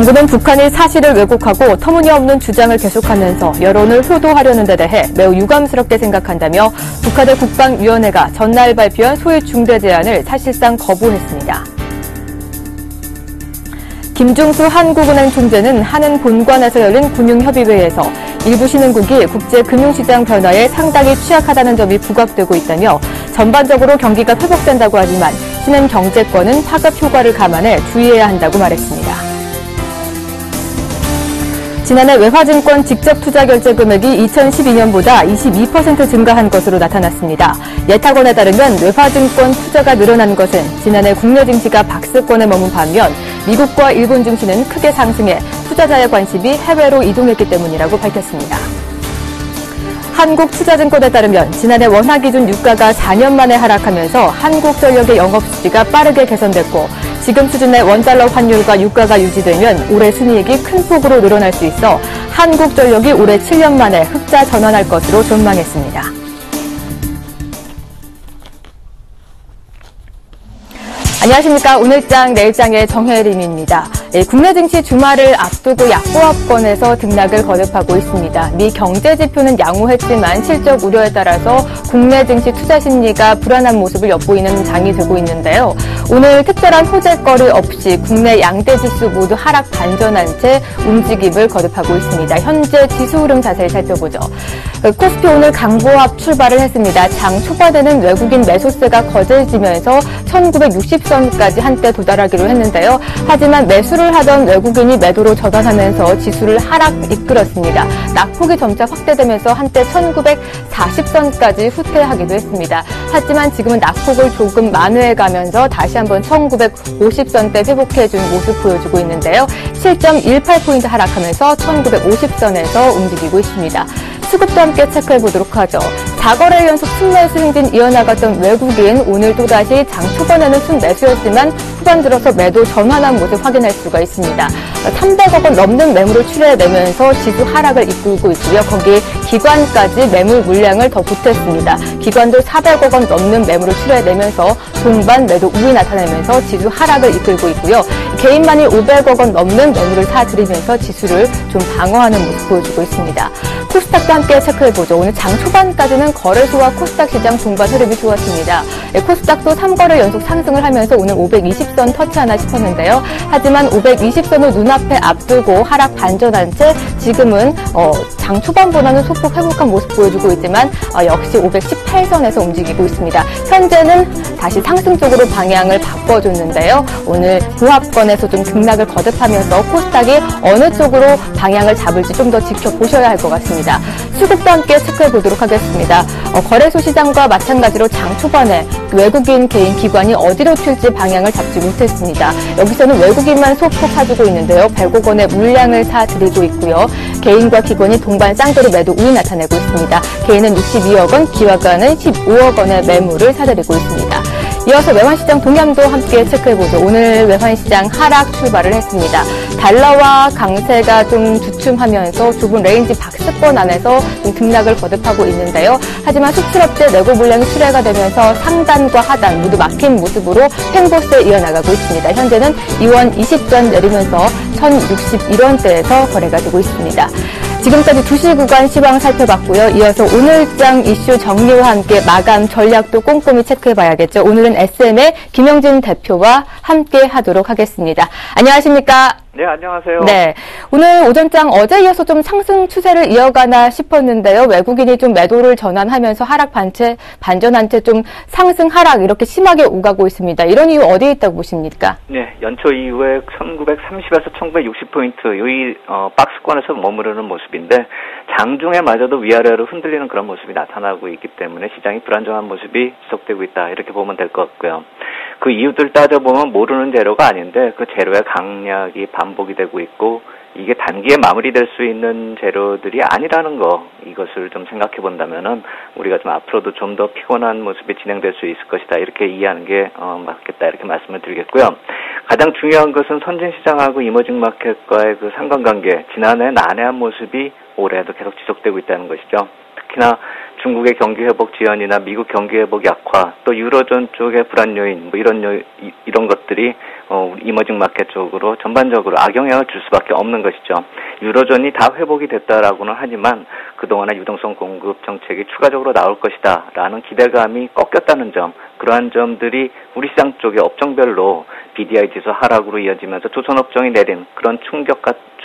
정부는 북한이 사실을 왜곡하고 터무니없는 주장을 계속하면서 여론을 효도하려는 데 대해 매우 유감스럽게 생각한다며 북한의 국방위원회가 전날 발표한 소위 중대 제안을 사실상 거부했습니다. 김중수 한국은행 총재는 한은 본관에서 열린 금융협의회에서 일부 신흥국이 국제금융시장 변화에 상당히 취약하다는 점이 부각되고 있다며 전반적으로 경기가 회복된다고 하지만 신흥 경제권은 파급 효과를 감안해 주의해야 한다고 말했습니다. 지난해 외화증권 직접 투자 결제 금액이 2012년보다 22% 증가한 것으로 나타났습니다. 예탁원에 따르면 외화증권 투자가 늘어난 것은 지난해 국내 증시가 박스권에 머문 반면 미국과 일본 증시는 크게 상승해 투자자의 관심이 해외로 이동했기 때문이라고 밝혔습니다. 한국투자증권에 따르면 지난해 원화기준 유가가 4년 만에 하락하면서 한국전력의 영업수지가 빠르게 개선됐고 지금 수준의 원달러 환율과 유가가 유지되면 올해 순이익이 큰 폭으로 늘어날 수 있어 한국전력이 올해 7년 만에 흑자 전환할 것으로 전망했습니다. 안녕하십니까. 오늘장 내일장의 정혜림입니다. 국내 증시 주말을 앞두고 약보합권에서 등락을 거듭하고 있습니다. 미 경제지표는 양호했지만 실적 우려에 따라서 국내 증시 투자 심리가 불안한 모습을 엿보이는 장이 되고 있는데요. 오늘 특별한 호재거리 없이 국내 양대 지수 모두 하락 반전한 채 움직임을 거듭하고 있습니다. 현재 지수 흐름 자세히 살펴보죠. 코스피 오늘 강보합 출발을 했습니다. 장 초반에는 외국인 매수세가 거세지면서 1960선까지 한때 도달하기로 했는데요. 하지만 매수를 하던 외국인이 매도로 전환하면서 지수를 하락 이끌었습니다. 낙폭이 점차 확대되면서 한때 1940선까지 후퇴하기도 했습니다. 하지만 지금은 낙폭을 조금 만회해가면서 다시 한번 1950선대 회복해준 모습 보여주고 있는데요. 7.18포인트 하락하면서 1950선에서 움직이고 있습니다. 수급도 함께 체크해보도록 하죠. 4거래 연속 순매수 행진 이어나갔던 외국인 오늘 또다시 장 초반에는 순매수였지만 후반 들어서 매도 전환한 모습 확인할 수가 있습니다. 300억 원 넘는 매물을 출해내면서 지수 하락을 이끌고 있고요. 거기에 기관까지 매물 물량을 더 보탰습니다. 기관도 400억 원 넘는 매물을 출해내면서 동반 매도 우위 나타내면서 지수 하락을 이끌고 있고요. 개인만이 500억 원 넘는 매물을 사들이면서 지수를 좀 방어하는 모습 보여주고 있습니다. 코스닥도 함께 체크해보죠. 오늘 장 초반까지는 거래소와 코스닥 시장 동반 흐름이 좋았습니다. 코스닥도 3거래 연속 상승을 하면서 오늘 520선 터치하나 싶었는데요. 하지만 520선을 눈앞에 앞두고 하락 반전한 채 지금은 장 초반보다는 소폭 회복한 모습 보여주고 있지만 역시 518선에서 움직이고 있습니다. 현재는 다시 상승 쪽으로 방향을 바꿔줬는데요. 오늘 보합권에서 좀 등락을 거듭하면서 코스닥이 어느 쪽으로 방향을 잡을지 좀 더 지켜보셔야 할 것 같습니다. 수급도 함께 체크해보도록 하겠습니다. 거래소 시장과 마찬가지로 장 초반에 외국인 개인 기관이 어디로 튈지 방향을 잡지 못했습니다. 여기서는 외국인만 소폭 사주고 있는데요. 100억 원의 물량을 사들이고 있고요. 개인과 기관이 동반 쌍거리 매도 우위 나타내고 있습니다. 개인은 62억 원, 기관은 15억 원의 매물을 사들이고 있습니다. 이어서 외환시장 동향도 함께 체크해보죠. 오늘 외환시장 하락 출발을 했습니다. 달러와 강세가 좀 주춤하면서 좁은 레인지 박스권 안에서 좀 등락을 거듭하고 있는데요. 하지만 수출업체 내고 물량이 출회가 되면서 상단과 하단 모두 막힌 모습으로 횡보세 이어나가고 있습니다. 현재는 2원 20전 내리면서 1061원대에서 거래가 되고 있습니다. 지금까지 2시 구간 시황 살펴봤고요. 이어서 오늘장 이슈 정리와 함께 마감 전략도 꼼꼼히 체크해봐야겠죠. 오늘은 SM의 김영진 대표와 함께 하도록 하겠습니다. 안녕하십니까? 네, 안녕하세요. 네, 오늘 오전장 어제 이어서 좀 상승 추세를 이어가나 싶었는데요. 외국인이 좀 매도를 전환하면서 하락 반전한 채 좀 상승 하락 이렇게 심하게 오가고 있습니다. 이런 이유 어디에 있다고 보십니까? 네, 연초 이후에 1930에서 1960포인트 이 박스권에서 머무르는 모습인데 장중에 마저도 위아래로 흔들리는 그런 모습이 나타나고 있기 때문에 시장이 불안정한 모습이 지속되고 있다 이렇게 보면 될 것 같고요. 그 이유들 따져보면 모르는 재료가 아닌데 그 재료의 강약이 반복이 되고 있고 이게 단기에 마무리될 수 있는 재료들이 아니라는 거 이것을 좀 생각해 본다면은 우리가 좀 앞으로도 좀 더 피곤한 모습이 진행될 수 있을 것이다 이렇게 이해하는 게 맞겠다 이렇게 말씀을 드리겠고요. 가장 중요한 것은 선진시장하고 이머징 마켓과의 그 상관관계 지난해 난해한 모습이 올해도 계속 지속되고 있다는 것이죠. 특히나 중국의 경기 회복 지연이나 미국 경기 회복 약화, 또 유로존 쪽의 불안 요인, 뭐 이런 것들이 이머징 마켓 쪽으로 전반적으로 악영향을 줄 수밖에 없는 것이죠. 유로존이 다 회복이 됐다라고는 하지만 그동안의 유동성 공급 정책이 추가적으로 나올 것이다라는 기대감이 꺾였다는 점, 그러한 점들이 우리 시장 쪽의 업종별로 BDI 지수 하락으로 이어지면서 조선업종이 내린 그런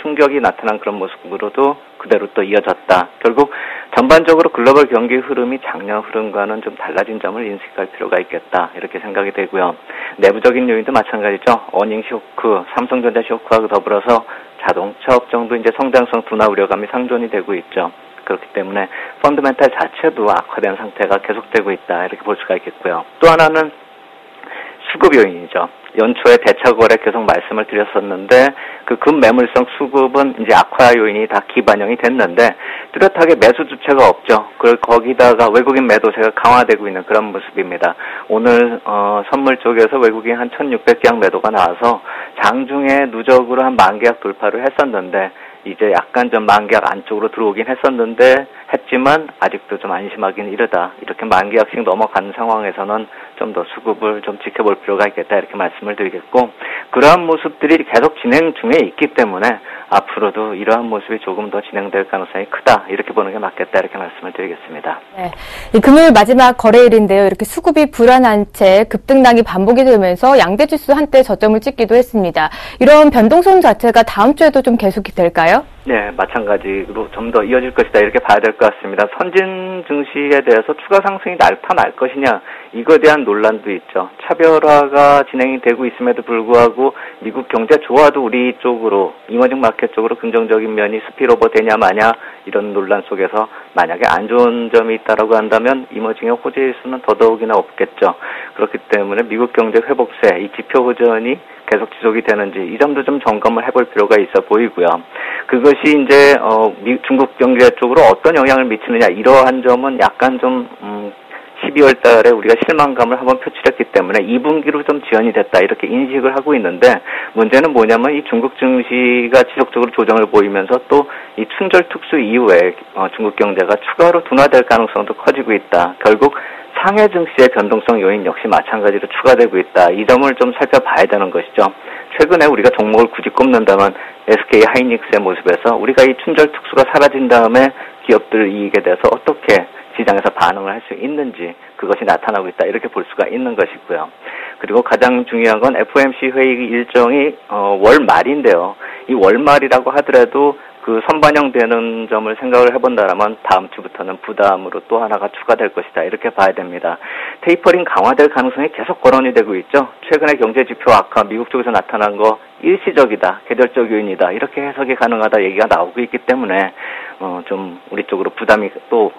충격이 나타난 그런 모습으로도 그대로 또 이어졌다. 결국 전반적으로 글로벌 경기 흐름이 작년 흐름과는 좀 달라진 점을 인식할 필요가 있겠다. 이렇게 생각이 되고요. 내부적인 요인도 마찬가지죠. 어닝 쇼크, 삼성전자 쇼크와 더불어서 자동차 업종도 이제 성장성 둔화 우려감이 상존이 되고 있죠. 그렇기 때문에 펀더멘탈 자체도 악화된 상태가 계속되고 있다. 이렇게 볼 수가 있겠고요. 또 하나는 수급 요인이죠. 연초에 대차 거래 계속 말씀을 드렸었는데 그 급매물성 수급은 이제 악화 요인이 다 기반영이 됐는데 뚜렷하게 매수 주체가 없죠. 거기다가 외국인 매도세가 강화되고 있는 그런 모습입니다. 오늘 선물 쪽에서 외국인 한 1,600계약 매도가 나와서 장중에 누적으로 한 10,000계약 돌파를 했었는데 이제 약간 좀 10,000계약 안쪽으로 들어오긴 했지만 아직도 좀 안심하기는 이르다. 이렇게 10,000계약씩 넘어가는 상황에서는 좀 더 수급을 좀 지켜볼 필요가 있겠다. 이렇게 말씀을 드리겠고, 그러한 모습들이 계속 진행 중에 있기 때문에 앞으로도 이러한 모습이 조금 더 진행될 가능성이 크다. 이렇게 보는 게 맞겠다. 이렇게 말씀을 드리겠습니다. 네. 이 금요일 마지막 거래일인데요. 이렇게 수급이 불안한 채 급등락이 반복이 되면서 양대지수 한때 저점을 찍기도 했습니다. 이런 변동성 자체가 다음 주에도 좀 계속이 될까요? 네, 마찬가지로 좀 더 이어질 것이다. 이렇게 봐야 될 것 같습니다. 선진 증시에 대해서 추가 상승이 나타날 것이냐, 이거에 대한 논란도 있죠. 차별화가 진행이 되고 있음에도 불구하고 미국 경제 좋아도 우리 쪽으로, 이머징 마켓 쪽으로 긍정적인 면이 스피로버 되냐 마냐 이런 논란 속에서 만약에 안 좋은 점이 있다라고 한다면 이머징의 호재일 수는 더더욱이나 없겠죠. 그렇기 때문에 미국 경제 회복세, 이 지표 호전이 계속 지속이 되는지 이 점도 좀 점검을 해볼 필요가 있어 보이고요. 그것이 이제 중국 경제 쪽으로 어떤 영향을 미치느냐, 이러한 점은 약간 좀 12월 달에 우리가 실망감을 한번 표출했기 때문에 2분기로 좀 지연이 됐다, 이렇게 인식을 하고 있는데, 문제는 뭐냐면 이 중국 증시가 지속적으로 조정을 보이면서 또 이 춘절 특수 이후에 중국 경제가 추가로 둔화될 가능성도 커지고 있다. 결국 상해 증시의 변동성 요인 역시 마찬가지로 추가되고 있다. 이 점을 좀 살펴봐야 되는 것이죠. 최근에 우리가 종목을 굳이 꼽는다면 SK 하이닉스의 모습에서 우리가 이 춘절 특수가 사라진 다음에 기업들 이익에 대해서 어떻게 시장에서 반응을 할 수 있는지, 그것이 나타나고 있다, 이렇게 볼 수가 있는 것이고요. 그리고 가장 중요한 건 FOMC 회의 일정이 월 말인데요. 이 월말이라고 하더라도 그 선반영되는 점을 생각을 해본다면 다음 주부터는 부담으로 또 하나가 추가될 것이다, 이렇게 봐야 됩니다. 테이퍼링 강화될 가능성이 계속 거론이 되고 있죠. 최근에 경제지표 악화, 미국 쪽에서 나타난 거 일시적이다, 계절적 요인이다, 이렇게 해석이 가능하다 얘기가 나오고 있기 때문에 좀 우리 쪽으로 부담이 또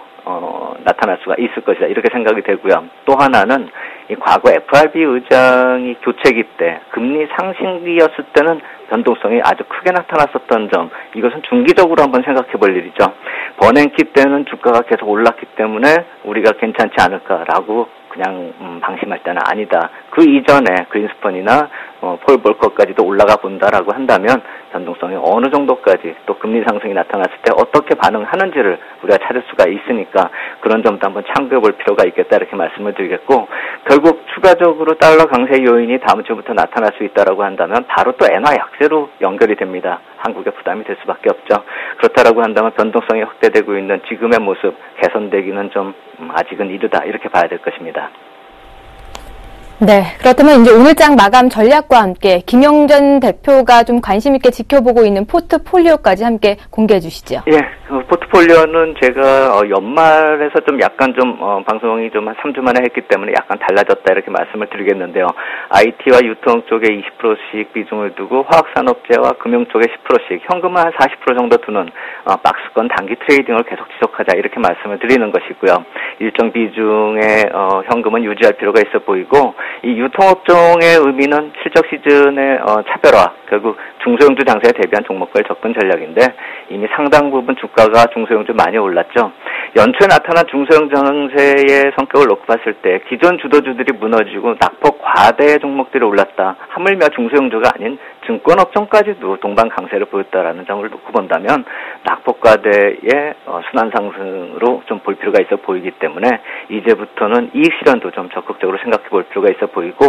나타날 수가 있을 것이다, 이렇게 생각이 되고요. 또 하나는 이 과거 FRB 의장이 교체기 때 금리 상승기였을 때는 변동성이 아주 크게 나타났었던 점, 이것은 중기적으로 한번 생각해 볼 일이죠. 버냉키 때는 주가가 계속 올랐기 때문에 우리가 괜찮지 않을까라고 그냥 방심할 때는 아니다. 그 이전에 그린스펀이나 폴 볼커까지도 올라가 본다라고 한다면 변동성이 어느 정도까지, 또 금리 상승이 나타났을 때 어떻게 반응하는지를 우리가 찾을 수가 있으니까 그런 점도 한번 참고해 볼 필요가 있겠다, 이렇게 말씀을 드리겠고, 결국 추가적으로 달러 강세 요인이 다음 주부터 나타날 수 있다라고 한다면 바로 또 엔화 약세로 연결이 됩니다. 한국에 부담이 될 수밖에 없죠. 그렇다라고 한다면 변동성이 확대되고 있는 지금의 모습 개선되기는 좀 아직은 이르다, 이렇게 봐야 될 것입니다. 네, 그렇다면 이제 오늘장 마감 전략과 함께 김영전 대표가 좀 관심 있게 지켜보고 있는 포트폴리오까지 함께 공개해 주시죠. 예, 그 포트폴리오는 제가 연말에서 좀 약간 방송이 좀 한 3주 만에 했기 때문에 약간 달라졌다, 이렇게 말씀을 드리겠는데요. IT와 유통 쪽에 20%씩 비중을 두고 화학산업재와 금융 쪽에 10%씩, 현금은 한 40% 정도 두는 박스권 단기 트레이딩을 계속 지속하자, 이렇게 말씀을 드리는 것이고요. 일정 비중의 현금은 유지할 필요가 있어 보이고, 이 유통업종의 의미는 실적 시즌의 차별화, 결국 중소형주 장세에 대비한 종목별 접근 전략인데, 이미 상당 부분 주가가 중소형주 많이 올랐죠. 연초에 나타난 중소형 장세의 성격을 놓고 봤을 때 기존 주도주들이 무너지고 낙폭 과대의 종목들이 올랐다. 하물며 중소형주가 아닌 증권업종까지도 동반 강세를 보였다라는 점을 놓고 본다면 낙폭과대의 순환 상승으로 좀 볼 필요가 있어 보이기 때문에 이제부터는 이익 실현도 좀 적극적으로 생각해 볼 필요가 있어 보이고,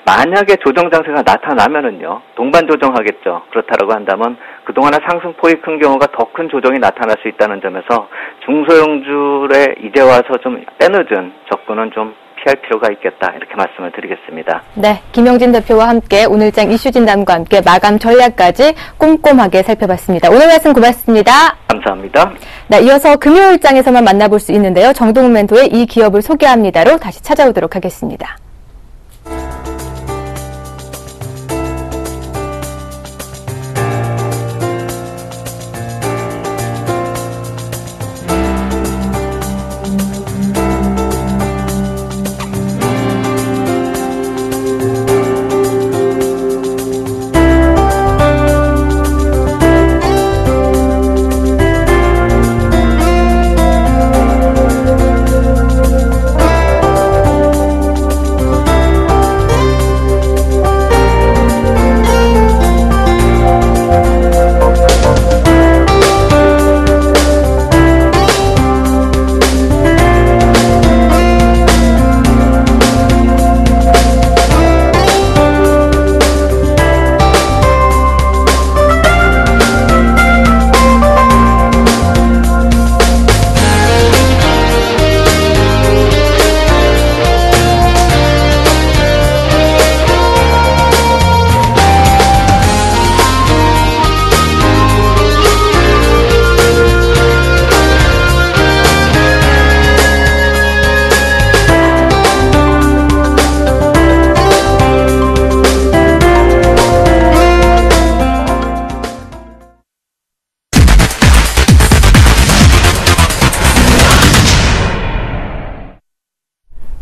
만약에 조정 장세가 나타나면은요 동반 조정하겠죠. 그렇다라고 한다면 그동안의 상승폭이 큰 경우가 더 큰 조정이 나타날 수 있다는 점에서 중소형주에 이제 와서 좀 빼늦은 접근은 좀 피할 필요가 있겠다, 이렇게 말씀을 드리겠습니다. 네, 김영진 대표와 함께 오늘장 이슈 진단과 함께 마감 전략까지 꼼꼼하게 살펴봤습니다. 오늘 말씀 고맙습니다. 감사합니다. 네, 이어서 금요일장에서만 만나볼 수 있는데요. 정동훈 멘토의 이 기업을 소개합니다로 다시 찾아오도록 하겠습니다.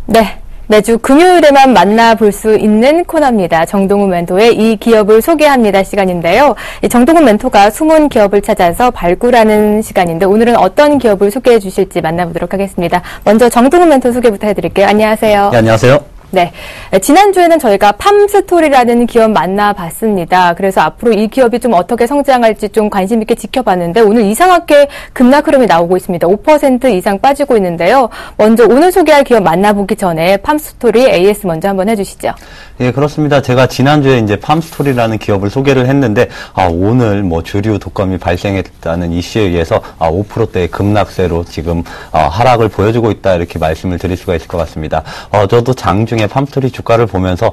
네, 매주 금요일에만 만나볼 수 있는 코너입니다. 정동훈 멘토의 이 기업을 소개합니다 시간인데요. 정동훈 멘토가 숨은 기업을 찾아서 발굴하는 시간인데 오늘은 어떤 기업을 소개해 주실지 만나보도록 하겠습니다. 먼저 정동훈 멘토 소개부터 해드릴게요. 안녕하세요. 네, 안녕하세요. 네. 지난주에는 저희가 팜스토리라는 기업 만나봤습니다. 그래서 앞으로 이 기업이 좀 어떻게 성장할지 좀 관심 있게 지켜봤는데 오늘 이상하게 급락 흐름이 나오고 있습니다. 5% 이상 빠지고 있는데요. 먼저 오늘 소개할 기업 만나보기 전에 팜스토리 AS 먼저 한번 해주시죠. 예, 그렇습니다. 제가 지난주에 이제 팜스토리라는 기업을 소개를 했는데, 오늘 뭐 주류 독감이 발생했다는 이슈에 의해서 5%대의 급락세로 지금 하락을 보여주고 있다, 이렇게 말씀을 드릴 수가 있을 것 같습니다. 저도 장중에 팜스토리 주가를 보면서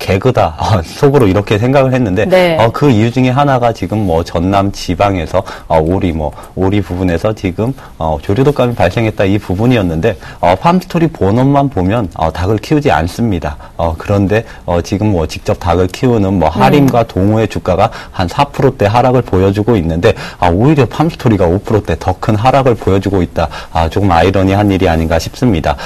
개그다 속으로 이렇게 생각을 했는데, 네. 그 이유 중에 하나가 지금 뭐 전남 지방에서 오리 부분에서 지금 주류 독감이 발생했다, 이 부분이었는데, 팜스토리 본원만 보면 닭을 키우지 않습니다. 그런데 지금 뭐 직접 닭을 키우는 뭐 하림과 동호의 주가가 한 4%대 하락을 보여주고 있는데, 오히려 팜스토리가 5%대 더 큰 하락을 보여주고 있다. 조금 아이러니한 일이 아닌가 싶습니다.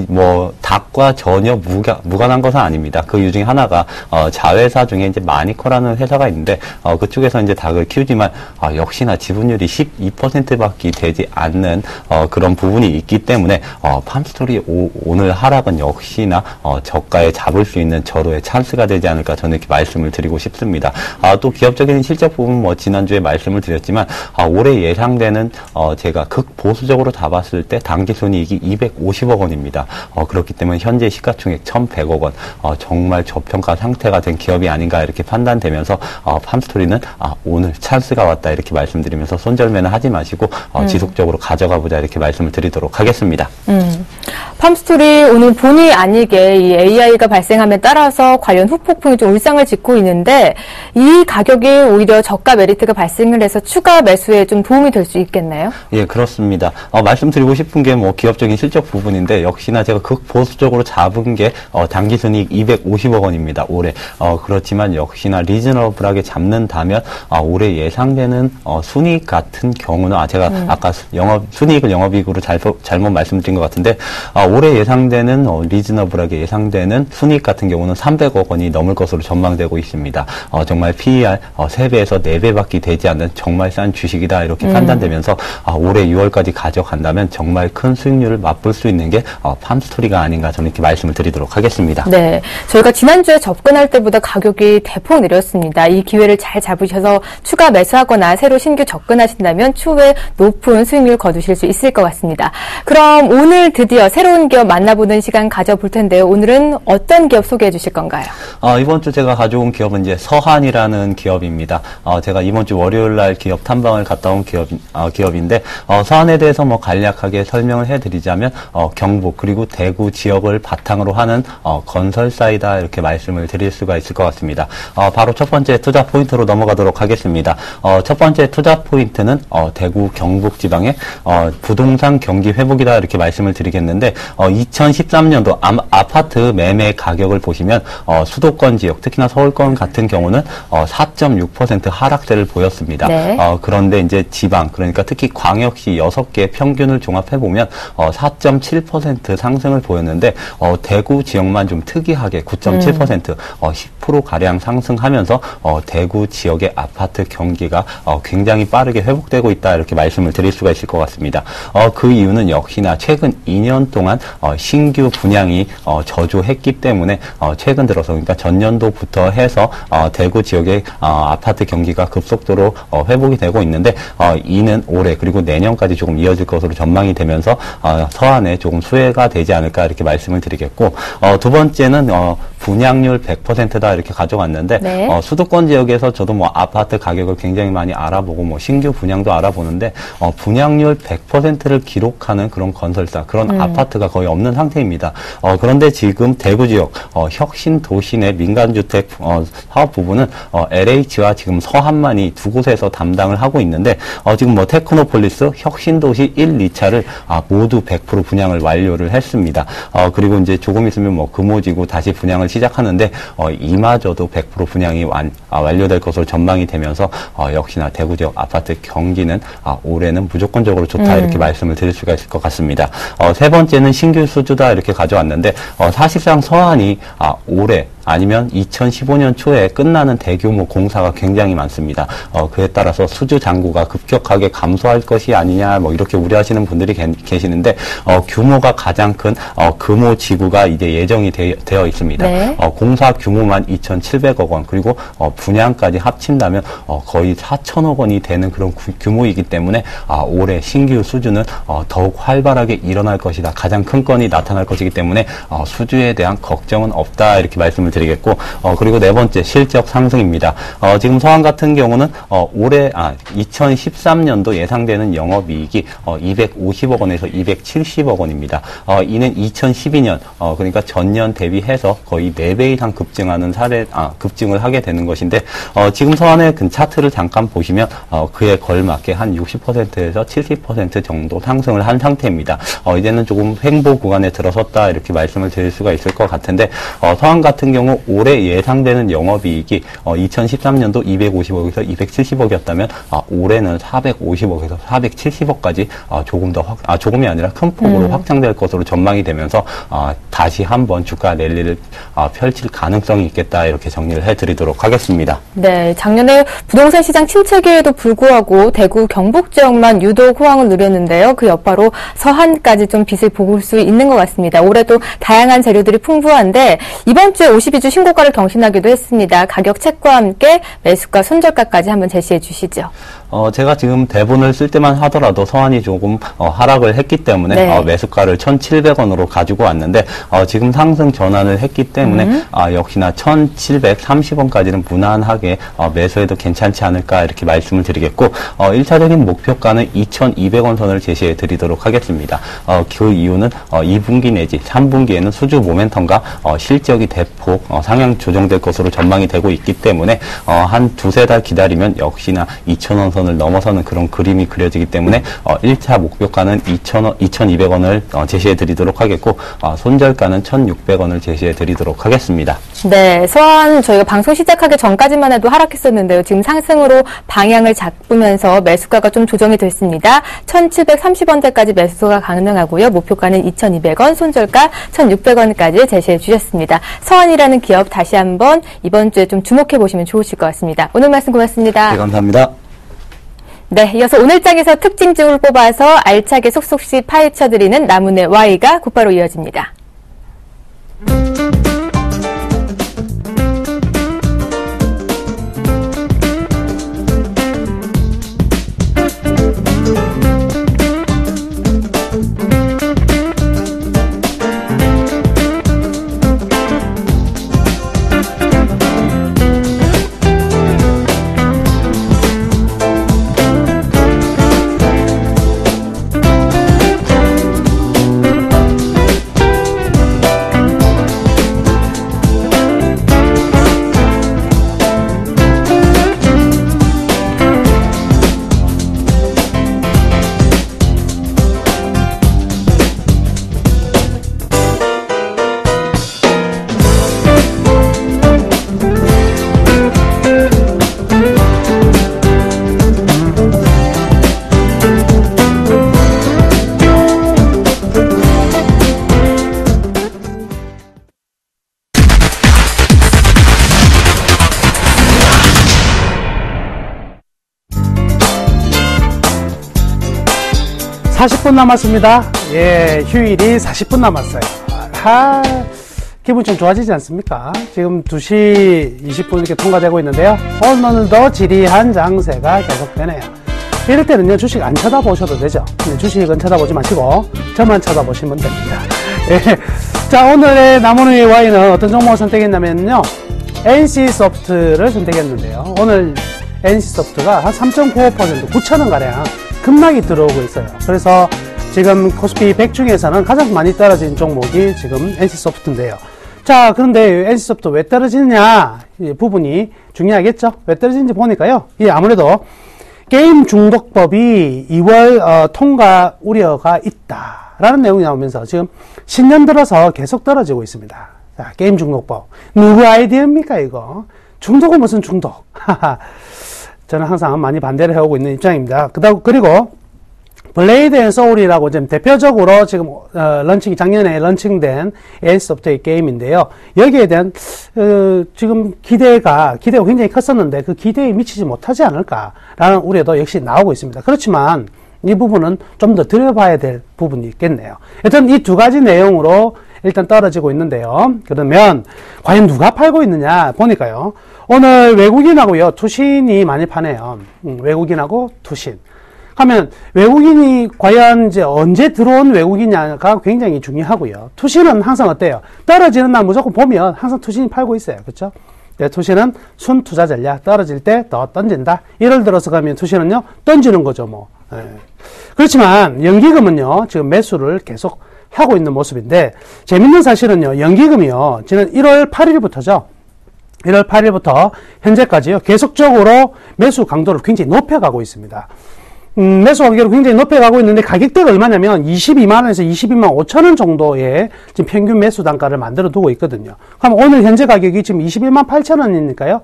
뭐 닭과 전혀 무관한 것은 아닙니다. 그 이유 중에 하나가 자회사 중에 이제 마니커라는 회사가 있는데, 그쪽에서 이제 닭을 키우지만 역시나 지분율이 12%밖에 되지 않는 그런 부분이 있기 때문에 팜스토리 오늘 하락은 역시나 저가에 잡을 수 있는 절호의 찬스가 되지 않을까, 저는 이렇게 말씀을 드리고 싶습니다. 또 기업적인 실적 부분 뭐 지난주에 말씀을 드렸지만, 올해 예상되는 제가 극보수적으로 잡았을 때 당기순이익이 250억 원입니다. 그렇기 때문에 현재 시가총액 1,100억 원, 정말 저평가 상태가 된 기업이 아닌가, 이렇게 판단되면서 팜스토리는 오늘 찬스가 왔다, 이렇게 말씀드리면서 손절매는 하지 마시고 지속적으로 가져가 보자, 이렇게 말씀을 드리도록 하겠습니다. 팜스토리 오늘 본의 아니게 이 AI가 발생함에 따라서 관련 후폭풍이 좀 울상을 짓고 있는데, 이 가격이 오히려 저가 메리트가 발생을 해서 추가 매수에 좀 도움이 될 수 있겠나요? 예, 그렇습니다. 말씀드리고 싶은 게 뭐 기업적인 실적 부분인데, 역시나 제가 극보수적으로 잡은 게 당기순이익 250억 원입니다. 올해. 그렇지만 역시나 리즈너블하게 잡는다면 올해 예상되는 순이익 같은 경우는 제가 아까 순이익을 영업이익으로 잘못 말씀드린 것 같은데, 올해 예상되는 리즈너블하게 예상되는 순이익 같은 경우는 300억 원이 넘을 것으로 전망되고 있습니다. 정말 PER 3배에서 4배밖에 되지 않는 정말 싼 주식이다 이렇게 판단되면서 올해 6월까지 가져간다면 정말 큰 수익률을 맛볼 수 있는 게 팜스토리가 아닌가 저는 이렇게 말씀을 드리도록 하겠습니다. 네, 저희가 지난주에 접근할 때보다 가격이 대폭 내렸습니다. 이 기회를 잘 잡으셔서 추가 매수하거나 새로 신규 접근하신다면 추후에 높은 수익률 거두실 수 있을 것 같습니다. 그럼 오늘 드디어 새로운 기업 만나보는 시간 가져볼 텐데요. 오늘은 어떤 기업 소개해 주실 건가요? 이번 주 제가 가져온 기업은 이제 서한이라는 기업입니다. 제가 이번 주 월요일 날 기업 탐방을 갔다 온 기업인데, 서한에 대해서 뭐 간략하게 설명을 해드리자면, 경북 그리고 대구 지역을 바탕으로 하는 건설사이다 이렇게 말씀을 드릴 수가 있을 것 같습니다. 바로 첫 번째 투자 포인트로 넘어가도록 하겠습니다. 첫 번째 투자 포인트는 대구 경북 지방의 부동산 경기 회복이다 이렇게 말씀을 드리겠는데, 2013년도 아파트 매매 가격을 보시면 수도권 지역, 특히나 서울권 같은 경우는 4.6% 하락세를 보였습니다. 네. 그런데 이제 지방, 그러니까 특히 광역시 6개 평균을 종합해 보면 4.7% 상승을 보였는데, 대구 지역만 좀 특이하게 9.7% 10% 가량 상승하면서 대구 지역의 아파트 경기가 굉장히 빠르게 회복되고 있다 이렇게 말씀을 드릴 수가 있을 것 같습니다. 그 이유는 역시나 최근 2년 동안 신규 분양이 저조했기 때문에 최근 들어서, 그러니까 전년도부터 해서 대구 지역의 아파트 경기가 급속도로 회복이 되고 있는데, 이는 올해 그리고 내년까지 조금 이어질 것으로 전망이 되면서 서한에 조금 수혜가 되지 않을까 이렇게 말씀을 드리겠고, 두 번째는 분양률 100%다 이렇게 가져왔는데, 네. 수도권 지역에서 저도 뭐 아파트 가격을 굉장히 많이 알아보고 뭐 신규 분양도 알아보는데, 분양률 100%를 기록하는 그런 건설사, 그런 아파트가 거의 없는 상태입니다. 그런데 지금 대구 지역 혁신도시 내 민간주택 사업 부분은 LH와 지금 서한만이 두 곳에서 담당을 하고 있는데, 지금 뭐 테크노폴리스 혁신도시 1, 2차를 모두 100% 분양을 완료를 했습니다. 그리고 이제 조금 있으면 뭐 금오지구 다시 분양을 시작하는데, 이마저도 100% 분양이 완료될 것으로 전망이 되면서 역시나 대구 지역 아파트 경기는 올해는 무조건적으로 좋다 이렇게 말씀을 드릴 수가 있을 것 같습니다. 세 번째는 신규 수주다 이렇게 가져왔는데, 사실상 서한이 올해 아니면 2015년 초에 끝나는 대규모 공사가 굉장히 많습니다. 그에 따라서 수주 잔고가 급격하게 감소할 것이 아니냐 뭐 이렇게 우려하시는 분들이 계시는데, 규모가 가장 큰 금오지구가 이제 예정이 되어 있습니다. 네. 공사 규모만 2,700억 원, 그리고 분양까지 합친다면 거의 4천억 원이 되는 그런 규모이기 때문에 올해 신규 수주는 더욱 활발하게 일어날 것이다. 가장 큰 건이 나타날 것이기 때문에 수주에 대한 걱정은 없다 이렇게 말씀을 드리겠고, 그리고 네 번째 실적 상승입니다. 지금 서한 같은 경우는 올해 2013년도 예상되는 영업이익이 250억 원에서 270억 원입니다. 이는 2012년 그러니까 전년 대비해서 거의 4배 이상 급증을 하게 되는 것인데, 지금 서한의 그 차트를 잠깐 보시면 그에 걸맞게 한 60%에서 70% 정도 상승을 한 상태입니다. 이제는 조금 횡보 구간에 들어섰다 이렇게 말씀을 드릴 수가 있을 것 같은데, 서한 같은 경우 올해 예상되는 영업이익이 2013년도 250억에서 270억이었다면 올해는 450억에서 470억까지 조금이 아니라 큰 폭으로 확장될 것으로 전망이 되면서 다시 한번 주가 랠리를 펼칠 가능성이 있겠다 이렇게 정리를 해드리도록 하겠습니다. 네, 작년에 부동산 시장 침체기에도 불구하고 대구 경북 지역만 유독 호황을 누렸는데요. 그 여파로 서한까지 좀 빛을 보일 수 있는 것 같습니다. 올해도 다양한 재료들이 풍부한데 이번 주에 52주 신고가를 경신하기도 했습니다. 가격 체크와 함께 매수가 손절가까지 한번 제시해 주시죠. 제가 지금 대본을 쓸 때만 하더라도 서한이 조금 하락을 했기 때문에 네. 매수가를 1,700원으로 가지고 왔는데, 지금 상승 전환을 했기 때문에 역시나 1,730원까지는 무난하게 매수해도 괜찮지 않을까 이렇게 말씀을 드리겠고, 1차적인 목표가는 2,200원 선을 제시해 드리도록 하겠습니다. 그 이유는 2분기 내지 3분기에는 수주 모멘텀과 실적이 대폭 상향 조정될 것으로 전망이 되고 있기 때문에 한 두세 달 기다리면 역시나 2,000원 2,000선을 넘어서는 그런 그림이 그려지기 때문에 1차 목표가는 2,200원을 제시해 드리도록 하겠고 손절가는 1,600원을 제시해 드리도록 하겠습니다. 네, 서한 저희가 방송 시작하기 전까지만 해도 하락했었는데요. 지금 상승으로 방향을 잡으면서 매수가가 좀 조정이 됐습니다. 1,730원대까지 매수가 가능하고요. 목표가는 2,200원, 손절가 1,600원까지 제시해 주셨습니다. 서한이라는 기업 다시 한번 이번 주에 좀 주목해 보시면 좋으실 것 같습니다. 오늘 말씀 고맙습니다. 네, 감사합니다. 네, 이어서 오늘장에서 특징주를 뽑아서 알차게 속속시 파헤쳐드리는 나문의 Y가 곧바로 이어집니다. 자, 40분 남았습니다. 예, 휴일이 40분 남았어요. 기분 좀 좋아지지 않습니까? 지금 2시 20분 이렇게 통과되고 있는데요. 오늘도 지리한 장세가 계속되네요. 이럴 때는요, 주식 안 쳐다보셔도 되죠. 주식은 쳐다보지 마시고, 저만 쳐다보시면 됩니다. 예. 자, 오늘의 나무의 Y는 어떤 종목을 선택했냐면요, NC소프트를 선택했는데요. 오늘 NC소프트가 한 3.95%, 9,000원가량 급락이 들어오고 있어요. 그래서 지금 코스피 100 중에서는 가장 많이 떨어진 종목이 지금 NC소프트인데요. 자, 그런데 NC소프트 왜 떨어지느냐 이 부분이 중요하겠죠. 왜 떨어지는지 보니까요, 아무래도 게임 중독법이 2월 통과 우려가 있다라는 내용이 나오면서 지금 신년 들어서 계속 떨어지고 있습니다. 자, 게임 중독법 누구 아이디어입니까 이거? 중독은 무슨 중독? 저는 항상 많이 반대를 해오고 있는 입장입니다. 그리고 블레이드 앤 소울이라고 지금 대표적으로 지금 작년에 런칭된 NC소프트의 게임인데요. 여기에 대한 지금 기대가 굉장히 컸었는데 그 기대에 미치지 못하지 않을까라는 우려도 역시 나오고 있습니다. 그렇지만 이 부분은 좀 더 들여봐야 될 부분이 있겠네요. 일단 이 두 가지 내용으로 일단 떨어지고 있는데요. 그러면 과연 누가 팔고 있느냐 보니까요. 오늘 외국인하고요, 투신이 많이 파네요. 외국인하고 투신. 하면 외국인이 과연 이제 언제 들어온 외국인냐가 굉장히 중요하고요. 투신은 항상 어때요? 떨어지는 날 무조건 보면 항상 투신이 팔고 있어요. 그렇죠? 네, 투신은 순 투자 전략. 떨어질 때 더 던진다. 예를 들어서 가면 투신은요, 던지는 거죠, 뭐. 네. 그렇지만 연기금은요, 지금 매수를 계속 하고 있는 모습인데, 재밌는 사실은요, 연기금이요, 지난 1월 8일부터죠. 1월 8일부터 현재까지요, 계속적으로 매수 강도를 굉장히 높여가고 있습니다. 매수 관계로 굉장히 높여가고 있는데 가격대가 얼마냐면 22만원에서 22만 5천원 정도의 지금 평균 매수 단가를 만들어 두고 있거든요. 그럼 오늘 현재 가격이 지금 21만 8천원이니까요.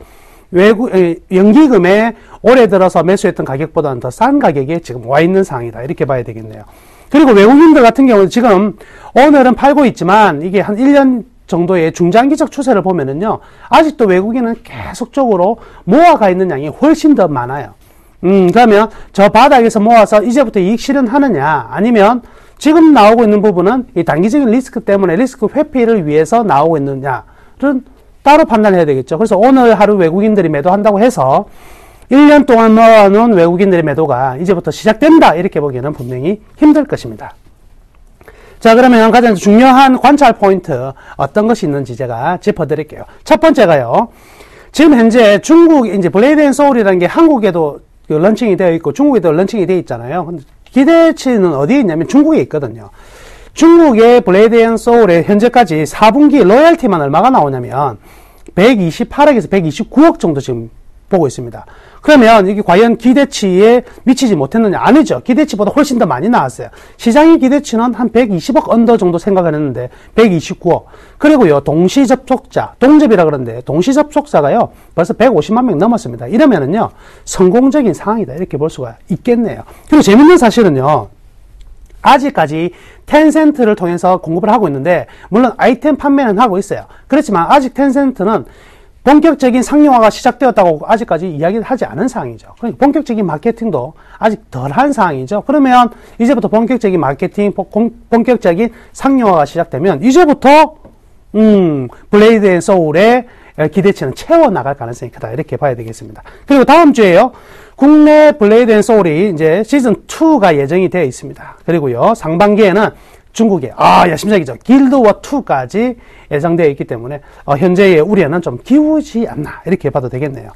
연기금에 올해 들어서 매수했던 가격보다는 더 싼 가격에 지금 와 있는 상황이다. 이렇게 봐야 되겠네요. 그리고 외국인들 같은 경우는 지금 오늘은 팔고 있지만 이게 한 1년 정도의 중장기적 추세를 보면은요. 아직도 외국인은 계속적으로 모아가 있는 양이 훨씬 더 많아요. 그러면 저 바닥에서 모아서 이제부터 이익 실현하느냐, 아니면 지금 나오고 있는 부분은 이 단기적인 리스크 때문에 리스크 회피를 위해서 나오고 있느냐를 따로 판단해야 되겠죠. 그래서 오늘 하루 외국인들이 매도한다고 해서 1년 동안 모아놓은 외국인들의 매도가 이제부터 시작된다, 이렇게 보기에는 분명히 힘들 것입니다. 자, 그러면 가장 중요한 관찰 포인트 어떤 것이 있는지 제가 짚어드릴게요. 첫 번째가요, 지금 현재 중국 이제 블레이드 앤 소울이라는 게 한국에도 런칭이 되어 있고 중국에도 런칭이 되어 있잖아요. 근데 기대치는 어디에 있냐면 중국에 있거든요. 중국의 블레이드 앤 소울의 현재까지 4분기 로열티만 얼마가 나오냐면 128억에서 129억 정도 지금 보고 있습니다. 그러면 이게 과연 기대치에 미치지 못했느냐? 아니죠. 기대치보다 훨씬 더 많이 나왔어요. 시장의 기대치는 한 120억 언더 정도 생각을 했는데 129억. 그리고요, 동시 접속자, 동접이라 그러는데 동시 접속자가요, 벌써 150만 명 넘었습니다. 이러면은요, 성공적인 상황이다. 이렇게 볼 수가 있겠네요. 그리고 재밌는 사실은요, 아직까지 텐센트를 통해서 공급을 하고 있는데, 물론 아이템 판매는 하고 있어요. 그렇지만 아직 텐센트는 본격적인 상용화가 시작되었다고 아직까지 이야기를 하지 않은 상황이죠. 그러니까 본격적인 마케팅도 아직 덜한 상황이죠. 그러면 이제부터 본격적인 마케팅, 본격적인 상용화가 시작되면 이제부터 블레이드 앤 소울의 기대치는 채워나갈 가능성이 크다. 이렇게 봐야 되겠습니다. 그리고 다음 주에요, 국내 블레이드 앤 소울이 이제 시즌2가 예정이 되어 있습니다. 그리고요, 상반기에는 중국에, 야심작이죠. 길드워2까지 예상되어 있기 때문에, 현재의 우려는 좀 기우지 않나. 이렇게 봐도 되겠네요.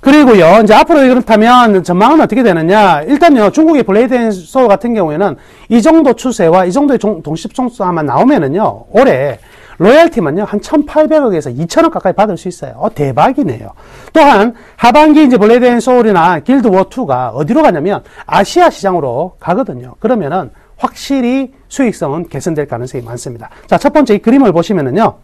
그리고요, 이제 앞으로 그렇다면 전망은 어떻게 되느냐. 일단요, 중국의 블레이드 앤 소울 같은 경우에는 이 정도 추세와 이 정도의 동시접속사만 나오면은요, 올해 로열티만요, 한 1,800억에서 2,000억 가까이 받을 수 있어요. 대박이네요. 또한, 하반기 이제 블레이드 앤 소울이나 길드워2가 어디로 가냐면, 아시아 시장으로 가거든요. 그러면은, 확실히 수익성은 개선될 가능성이 많습니다. 자, 첫 번째 이 그림을 보시면은요,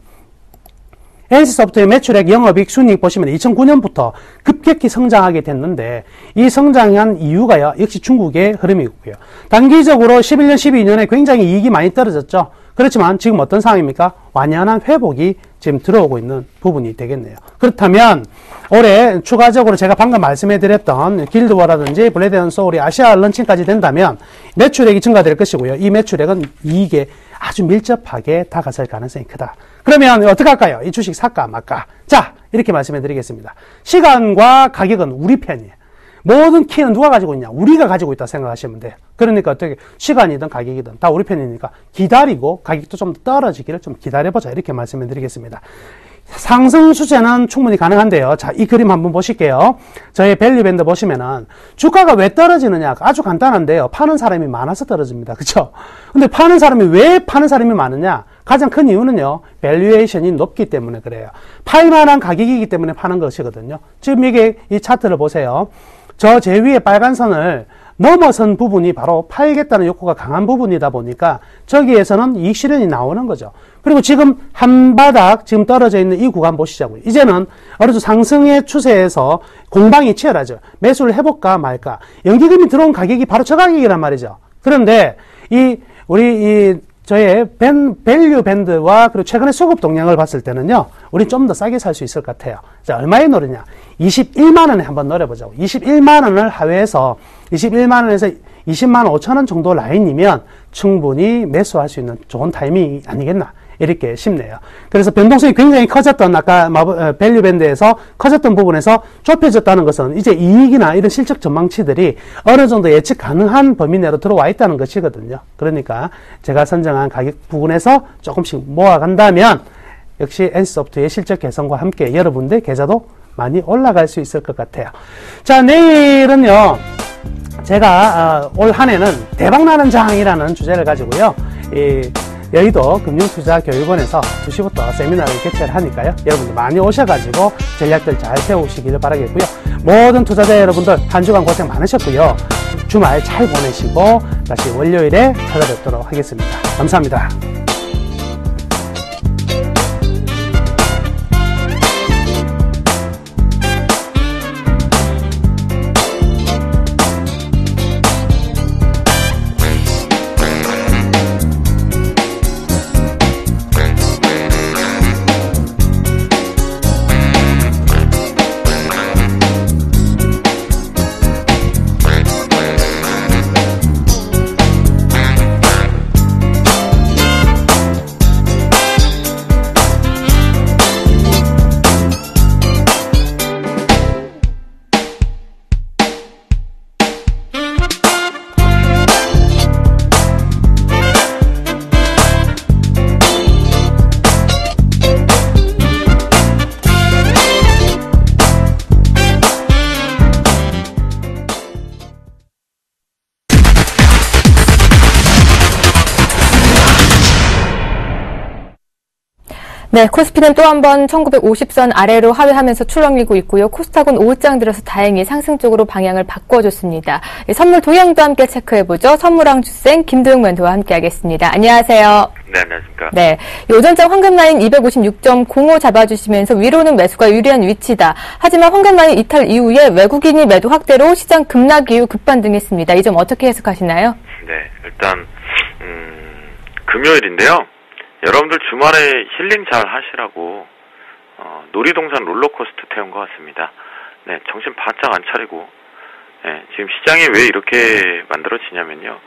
NC소프트의 매출액, 영업이익, 순이익 보시면 2009년부터 급격히 성장하게 됐는데, 이 성장한 이유가요, 역시 중국의 흐름이고요. 단기적으로 11년, 12년에 굉장히 이익이 많이 떨어졌죠. 그렇지만 지금 어떤 상황입니까? 완연한 회복이 지금 들어오고 있는 부분이 되겠네요. 그렇다면 올해 추가적으로 제가 방금 말씀해드렸던 길드워라든지 블레이드 앤 소울이 아시아 런칭까지 된다면 매출액이 증가될 것이고요. 이 매출액은 이익에 아주 밀접하게 다가설 가능성이 크다. 그러면 어떻게 할까요? 이 주식 살까 말까? 자, 이렇게 말씀해드리겠습니다. 시간과 가격은 우리 편이에요. 모든 키는 누가 가지고 있냐? 우리가 가지고 있다 생각하시면 돼요. 그러니까 어떻게 시간이든 가격이든 다 우리 편이니까 기다리고 가격도 좀 떨어지기를 좀 기다려보자. 이렇게 말씀해 드리겠습니다. 상승 추세는 충분히 가능한데요. 자, 이 그림 한번 보실게요. 저의 밸류 밴드 보시면은 주가가 왜 떨어지느냐? 아주 간단한데요. 파는 사람이 많아서 떨어집니다. 그쵸? 근데 왜 파는 사람이 많으냐? 가장 큰 이유는요, 밸류에이션이 높기 때문에 그래요. 팔만한 가격이기 때문에 파는 것이거든요. 지금 이게 이 차트를 보세요. 저 제 위에 빨간 선을 넘어선 부분이 바로 팔겠다는 욕구가 강한 부분이다 보니까 저기에서는 이익 실현이 나오는 거죠. 그리고 지금 한 바닥 지금 떨어져 있는 이 구간 보시자고요. 이제는 어느 정도 상승의 추세에서 공방이 치열하죠. 매수를 해볼까 말까. 연기금이 들어온 가격이 바로 저 가격이란 말이죠. 그런데 저의 밸류 밴드와 그리고 최근의 수급 동향을 봤을 때는요, 우리 좀 더 싸게 살 수 있을 것 같아요. 자, 얼마에 노리냐? 21만원에 한번 노려보자고. 21만원을 하회해서 21만원에서 20만 5천원 정도 라인이면 충분히 매수할 수 있는 좋은 타이밍이 아니겠나. 이렇게 싶네요. 그래서 변동성이 굉장히 커졌던 아까 밸류 밴드에서 커졌던 부분에서 좁혀졌다는 것은 이제 이익이나 이런 실적 전망치들이 어느 정도 예측 가능한 범위 내로 들어와 있다는 것이거든요. 그러니까 제가 선정한 가격 부분에서 조금씩 모아간다면 역시 NC소프트의 실적 개선과 함께 여러분들 계좌도 많이 올라갈 수 있을 것 같아요. 자, 내일은요, 제가 올 한 해는 대박나는 장이라는 주제를 가지고요, 여의도 금융투자교육원에서 2시부터 세미나를 개최를 하니까요, 여러분들 많이 오셔가지고 전략들 잘 세우시기를 바라겠고요. 모든 투자자 여러분들 한 주간 고생 많으셨고요. 주말 잘 보내시고 다시 월요일에 찾아뵙도록 하겠습니다. 감사합니다. 네, 코스피는 또 한 번 1950선 아래로 하회하면서 출렁이고 있고요. 코스닥은 5장 들어서 다행히 상승 쪽으로 방향을 바꿔줬습니다. 선물 도형도 함께 체크해보죠. 선물왕 주생 김도영 멘토와 함께하겠습니다. 안녕하세요. 네, 안녕하십니까. 네, 오전장 황금 라인 256.05 잡아주시면서 위로는 매수가 유리한 위치다. 하지만 황금 라인 이탈 이후에 외국인이 매도 확대로 시장 급락 이후 급반등했습니다. 이 점 어떻게 해석하시나요? 네, 일단 금요일인데요. 여러분들 주말에 힐링 잘 하시라고 놀이동산 롤러코스터 태운 것 같습니다. 네, 정신 바짝 안 차리고 지금 시장이 왜 이렇게 만들어지냐면요.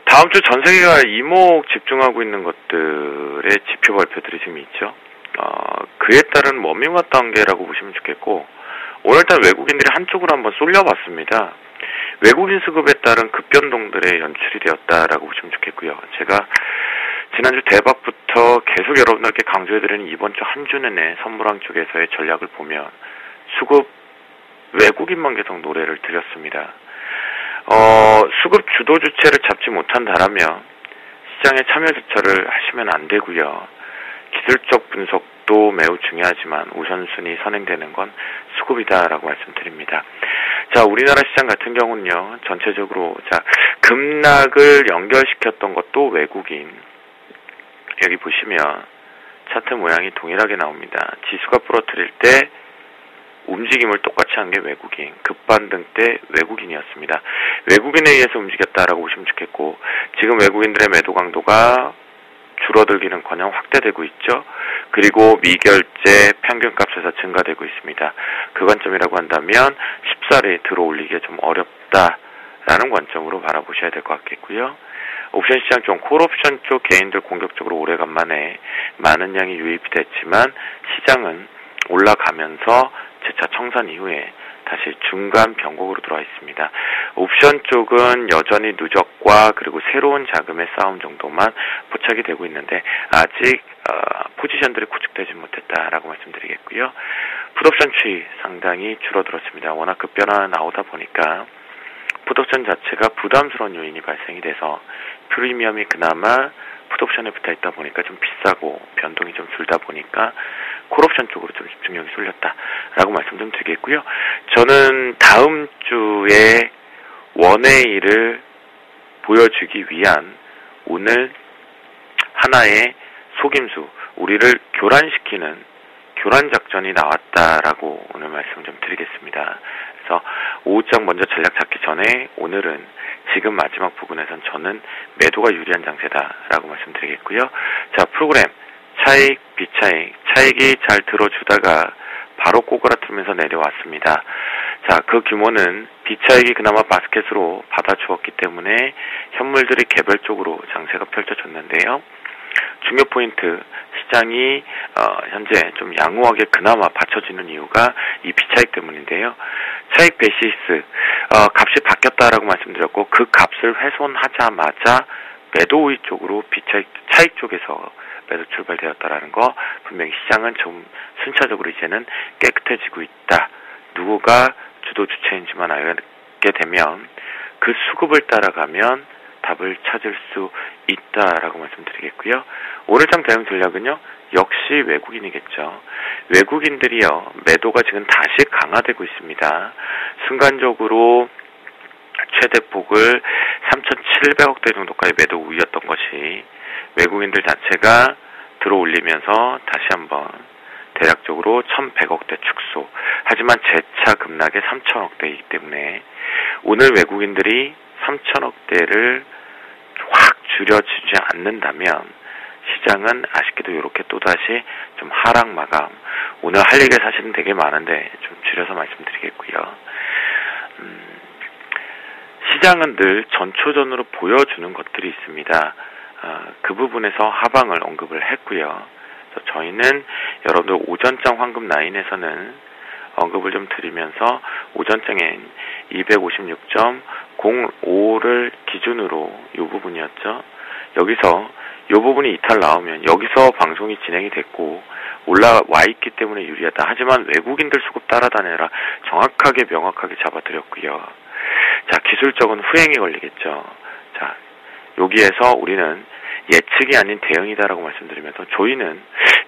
다음 주 전 세계가 이목 집중하고 있는 것들의 지표 발표들이 지금 있죠. 그에 따른 워밍업 단계라고 보시면 좋겠고, 오늘따라 외국인들이 한쪽으로 한번 쏠려봤습니다. 외국인 수급에 따른 급변동들의 연출이 되었다라고 보시면 좋겠고요. 제가 지난주 대박부터 계속 여러분들께 강조해드리는 이번 주 한 주 내내 선물왕 쪽에서의 전략을 보면 수급 외국인만 계속 노래를 드렸습니다. 수급 주도 주체를 잡지 못한다라면 시장에 참여 자체를 하시면 안 되고요. 기술적 분석도 매우 중요하지만 우선순위 선행되는 건 수급이다라고 말씀드립니다. 자, 우리나라 시장 같은 경우는요, 전체적으로, 급락을 연결시켰던 것도 외국인. 여기 보시면 차트 모양이 동일하게 나옵니다. 지수가 부러뜨릴 때 움직임을 똑같이 한 게 외국인, 급반등 때 외국인이었습니다. 외국인에 의해서 움직였다라고 보시면 좋겠고, 지금 외국인들의 매도 강도가 줄어들기는커녕 확대되고 있죠. 그리고 미결제 평균값에서 증가되고 있습니다. 그 관점이라고 한다면 쉽사리 들어올리기가 좀 어렵다라는 관점으로 바라보셔야 될 것 같겠고요. 옵션 시장 쪽, 콜옵션 쪽 개인들 공격적으로 오래간만에 많은 양이 유입이 됐지만 시장은 올라가면서 재차 청산 이후에 다시 중간 변곡으로 들어와 있습니다. 옵션 쪽은 여전히 누적과 그리고 새로운 자금의 싸움 정도만 포착이 되고 있는데 아직 포지션들이 구축되지 못했다라고 말씀드리겠고요. 풋옵션 추이 상당히 줄어들었습니다. 워낙 급변화가 나오다 보니까 풋옵션 자체가 부담스러운 요인이 발생이 돼서 프리미엄이 그나마 풋옵션에 붙어있다 보니까 좀 비싸고 변동이 좀 줄다 보니까 콜옵션 쪽으로 좀 집중력이 쏠렸다라고 말씀 좀 드리겠고요. 저는 다음 주에 원웨이를 보여주기 위한 오늘 하나의 속임수, 우리를 교란시키는 교란 작전이 나왔다라고 오늘 말씀 좀 드리겠습니다. 그래서 오후장 먼저 전략 잡기 전에 오늘은 지금 마지막 부분에선 저는 매도가 유리한 장세다라고 말씀드리겠고요. 자, 프로그램 차익, 비차익, 차익이 잘 들어주다가 바로 꼬그라뜨면서 내려왔습니다. 자, 그 규모는 비차익이 그나마 바스켓으로 받아주었기 때문에 현물들이 개별적으로 장세가 펼쳐졌는데요. 중요 포인트, 시장이 현재 좀 양호하게 그나마 받쳐지는 이유가 이 비차익 때문인데요. 차익 베이시스 값이 바뀌었다라고 말씀드렸고, 그 값을 훼손하자마자 매도 우위 쪽으로 차익 쪽에서 매도 출발되었다라는 거, 분명히 시장은 좀 순차적으로 이제는 깨끗해지고 있다. 누구가 주도 주체인지만 알게 되면 그 수급을 따라가면 답을 찾을 수 있다라고 말씀드리겠고요. 오늘장 대응 전략은요, 역시 외국인이겠죠. 외국인들이요, 매도가 지금 다시 강화되고 있습니다. 순간적으로 최대폭을 3,700억대 정도까지 매도 우위였던 것이 외국인들 자체가 들어올리면서 다시 한번 대략적으로 1,100억대 축소. 하지만 재차 급락의 3,000억대이기 때문에 오늘 외국인들이 3,000억대를 확 줄여주지 않는다면 시장은 아쉽게도 이렇게 또다시 좀 하락 마감. 오늘 할 얘기가 사실은 되게 많은데 좀 줄여서 말씀드리겠고요. 시장은 늘 전초전으로 보여주는 것들이 있습니다. 그 부분에서 하방을 언급을 했고요. 저희는 여러분들 오전장 황금 라인에서는 언급을 좀 드리면서 오전장엔 256.05를 기준으로 이 부분이었죠. 여기서 이 부분이 이탈 나오면 여기서 방송이 진행이 됐고 올라와 있기 때문에 유리하다. 하지만 외국인들 수급 따라다니라 정확하게 명확하게 잡아드렸고요. 자, 기술적은 후행이 걸리겠죠. 자, 여기에서 우리는 예측이 아닌 대응이다라고 말씀드리면서 저희는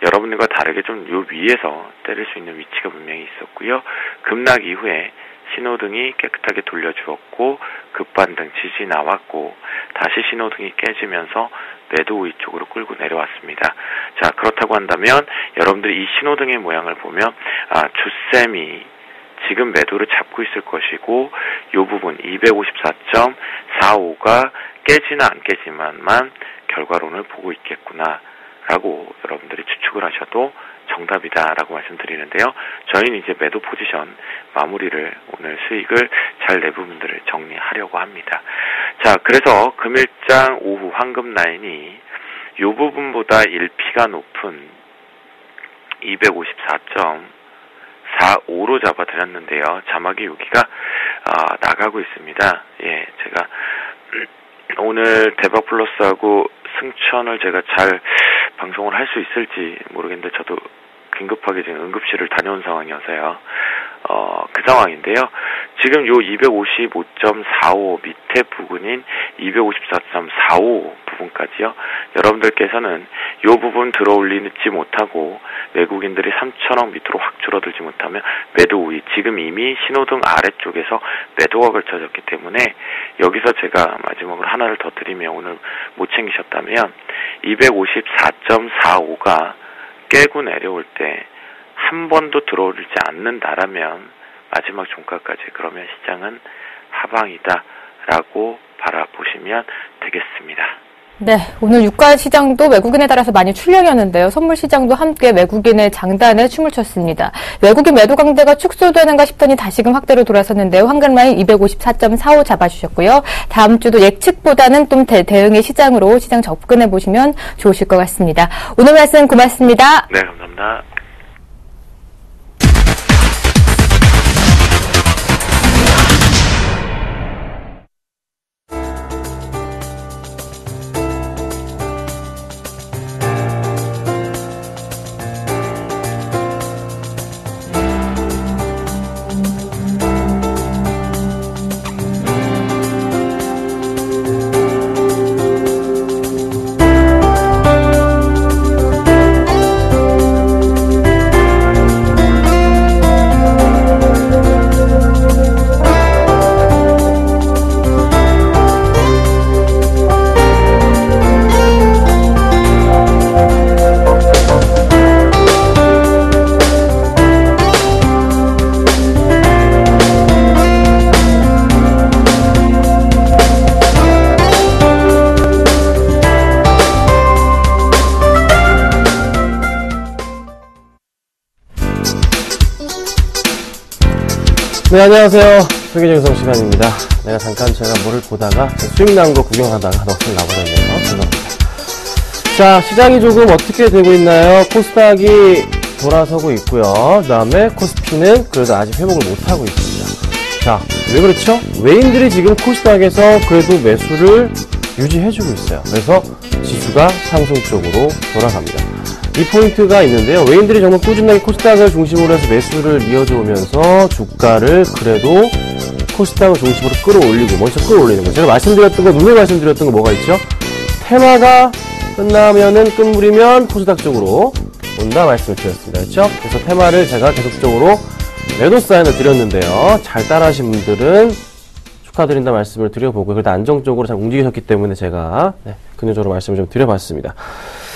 여러분들과 다르게 좀 요 위에서 때릴 수 있는 위치가 분명히 있었고요. 급락 이후에 신호등이 깨끗하게 돌려주었고 급반등 지지 나왔고 다시 신호등이 깨지면서 매도 우위 쪽으로 끌고 내려왔습니다. 자, 그렇다고 한다면 여러분들이 이 신호등의 모양을 보면 주셈이 지금 매도를 잡고 있을 것이고 이 부분 254.45가 깨지나 안 깨지만만 결과론을 보고 있겠구나 라고 여러분들이 추측을 하셔도 정답이다라고 말씀드리는데요. 저희는 이제 매도 포지션 마무리를 오늘 수익을 잘 내부 분들을 정리하려고 합니다. 자, 그래서 금일장 오후 황금 라인이 이 부분보다 1P가 높은 254.45로 잡아드렸는데요. 자막이 여기가 나가고 있습니다. 예, 제가 오늘 대박 플러스하고 승천을 제가 잘 방송을 할 수 있을지 모르겠는데 저도 긴급하게 지금 응급실을 다녀온 상황이어서요. 그 상황인데요. 지금 요 255.45 밑에 부근인 254.45 부분까지요. 여러분들께서는 요 부분 들어올리지 못하고 외국인들이 3,000원 밑으로 확 줄어들지 못하면 매도 우위, 지금 이미 신호등 아래쪽에서 매도가 걸쳐졌기 때문에 여기서 제가 마지막으로 하나를 더 드리면 오늘 못 챙기셨다면 254.45가 깨고 내려올 때 한 번도 들어오지 않는다라면 마지막 종가까지 그러면 시장은 하방이다라고 바라보시면 되겠습니다. 네, 오늘 유가 시장도 외국인에 따라서 많이 출렁였는데요. 선물 시장도 함께 외국인의 장단에 춤을 췄습니다. 외국인 매도 강대가 축소되는가 싶더니 다시금 확대로 돌아섰는데요. 황금라인 254.45 잡아주셨고요. 다음 주도 예측보다는 좀 대응의 시장으로 시장 접근해 보시면 좋으실 것 같습니다. 오늘 말씀 고맙습니다. 네, 감사합니다. 네, 안녕하세요. 소개정성 시간입니다. 내가 잠깐 제가 뭐를 보다가 수익 난 거 구경하다가 넋을 나버렸네요. 죄송합니다. 자, 시장이 조금 어떻게 되고 있나요? 코스닥이 돌아서고 있고요. 그 다음에 코스피는 그래도 아직 회복을 못하고 있습니다. 자, 왜 그렇죠? 외인들이 지금 코스닥에서 그래도 매수를 유지해주고 있어요. 그래서 지수가 상승 쪽으로 돌아갑니다. 이 포인트가 있는데요. 외인들이 정말 꾸준하게 코스닥을 중심으로 해서 매수를 이어져 오면서 주가를 그래도 코스닥을 중심으로 끌어올리고 먼저 끌어올리는 거예요. 제가 말씀드렸던 거, 눈에 말씀드렸던 거 뭐가 있죠? 테마가 끝나면은 끝물이면 코스닥 쪽으로 온다 말씀을 드렸습니다. 그렇죠? 그래서 테마를 제가 계속적으로 매도 사인을 드렸는데요. 잘 따라하신 분들은 축하드린다 말씀을 드려보고 그래도 안정적으로 잘 움직이셨기 때문에 제가 근본적으로 말씀을 좀 드려봤습니다.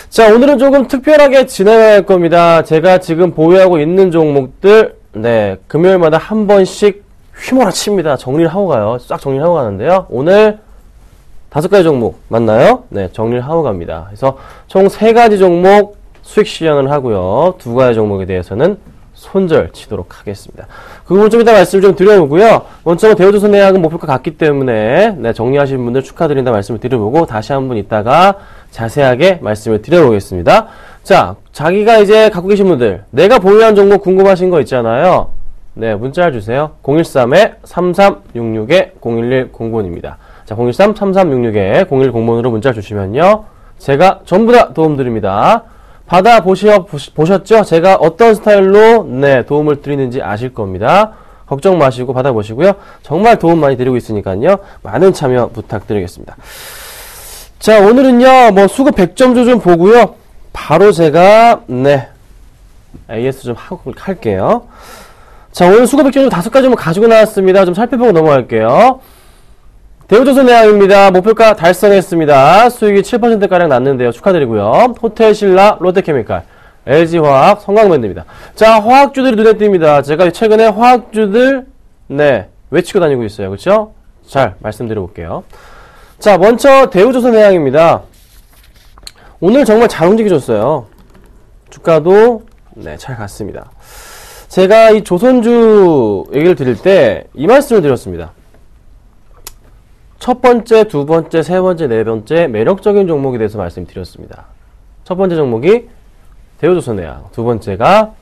자, 오늘은 조금 특별하게 진행할 겁니다. 제가 지금 보유하고 있는 종목들, 금요일마다 한 번씩 휘몰아칩니다. 정리를 하고 가요. 싹 정리를 하고 가는데요. 오늘 5가지 종목 맞나요? 네, 정리를 하고 갑니다. 그래서 총 3가지 종목 수익 실현을 하고요. 2가지 종목에 대해서는 손절 치도록 하겠습니다. 그 부분 좀 이따 말씀을 좀 드려보고요. 먼저 대우조선해양은 목표가 같기 때문에 정리하신 분들 축하드린다 말씀을 드려보고 다시 한번 이따가 자세하게 말씀을 드려보겠습니다. 자, 자기가 이제 갖고 계신 분들, 내가 보유한 종목 궁금하신 거 있잖아요. 네, 문자 주세요. 013-3366-01100번입니다. 자, 013-3366-01100번으로 문자 주시면요. 제가 전부 다 도움드립니다. 받아보셨죠? 제가 어떤 스타일로 도움을 드리는지 아실 겁니다. 걱정 마시고 받아보시고요. 정말 도움 많이 드리고 있으니까요. 많은 참여 부탁드리겠습니다. 자, 오늘은요, 뭐, 수급 100점조 좀 보고요. 바로 제가, AS 좀 하고 할게요. 자, 오늘 수급 100점조 5가지 좀 가지고 나왔습니다. 좀 살펴보고 넘어갈게요. 대우조선해양입니다. 목표가 달성했습니다. 수익이 7%가량 났는데요. 축하드리고요. 호텔신라, 롯데케미칼, LG화학, 성광밴드입니다. 자, 화학주들이 눈에 띕니다. 제가 최근에 화학주들, 외치고 다니고 있어요. 그쵸? 잘 말씀드려볼게요. 자, 먼저 대우조선해양입니다. 오늘 정말 잘 움직여줬어요. 주가도, 잘 갔습니다. 제가 이 조선주 얘기를 드릴 때 이 말씀을 드렸습니다. 첫 번째, 두 번째, 세 번째, 네 번째 매력적인 종목에 대해서 말씀드렸습니다. 첫 번째 종목이 대우조선해양, 두 번째가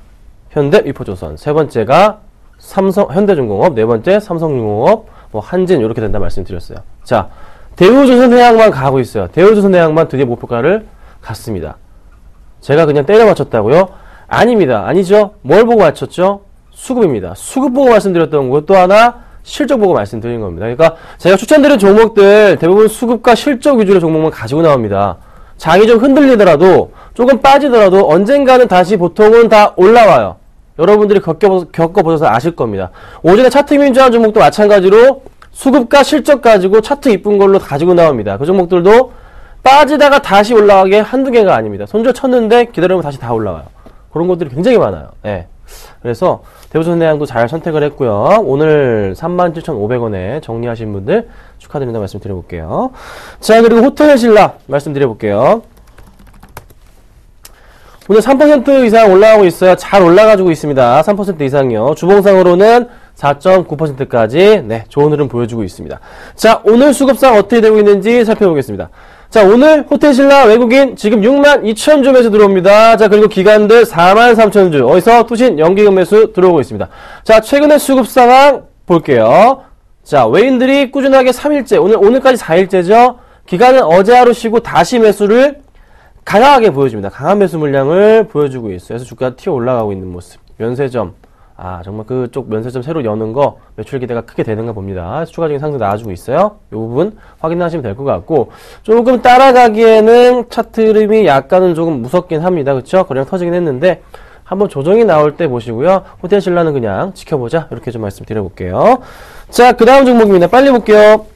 현대위포조선, 세 번째가 현대중공업, 네 번째 삼성중공업, 한진 이렇게 된다 말씀드렸어요. 자, 대우조선해양만 가고 있어요. 대우조선해양만 드디어 목표가를 갔습니다. 제가 그냥 때려 맞췄다고요? 아닙니다. 아니죠. 뭘 보고 맞췄죠? 수급입니다. 수급 보고 말씀드렸던 거 또 하나 실적 보고 말씀드린 겁니다. 그러니까 제가 추천드린 종목들 대부분 수급과 실적 위주로 종목만 가지고 나옵니다. 장이 좀 흔들리더라도 조금 빠지더라도 언젠가는 다시 보통은 다 올라와요. 여러분들이 겪어보셔서 아실 겁니다. 오전에 차트 민주한 종목도 마찬가지로 수급과 실적 가지고 차트 이쁜 걸로 가지고 나옵니다. 그 종목들도 빠지다가 다시 올라가게 한두 개가 아닙니다. 손절 쳤는데 기다리면 다시 다 올라와요. 그런 것들이 굉장히 많아요. 그래서 대우조선해양도 잘 선택을 했고요. 오늘 37,500원에 정리하신 분들 축하드린다 말씀드려볼게요. 자, 그리고 호텔신라 말씀드려볼게요. 오늘 3% 이상 올라가고 있어요. 잘 올라가지고 있습니다. 3% 이상이요. 주봉상으로는 4.9%까지 좋은 흐름 보여주고 있습니다. 자, 오늘 수급상 어떻게 되고 있는지 살펴보겠습니다. 자, 오늘 호텔신라 외국인 지금 62,000주 매수 들어옵니다. 자, 그리고 기관들 43,000주. 어디서 투신 연기금 매수 들어오고 있습니다. 자, 최근의 수급 상황 볼게요. 자, 외인들이 꾸준하게 3일째, 오늘까지 4일째죠. 기관은 어제 하루 쉬고 다시 매수를 강하게 보여줍니다. 강한 매수 물량을 보여주고 있어요. 그래서 주가가 튀어 올라가고 있는 모습. 면세점. 정말 그쪽 면세점 새로 여는 거 매출 기대가 크게 되는가 봅니다. 추가적인 상승 나와주고 있어요. 이 부분 확인하시면 될 것 같고, 조금 따라가기에는 차트 흐름이 약간은 조금 무섭긴 합니다. 그쵸? 거래량 터지긴 했는데 한번 조정이 나올 때 보시고요. 호텔신라는 그냥 지켜보자. 이렇게 좀 말씀드려볼게요. 자, 그 다음 종목입니다. 빨리 볼게요.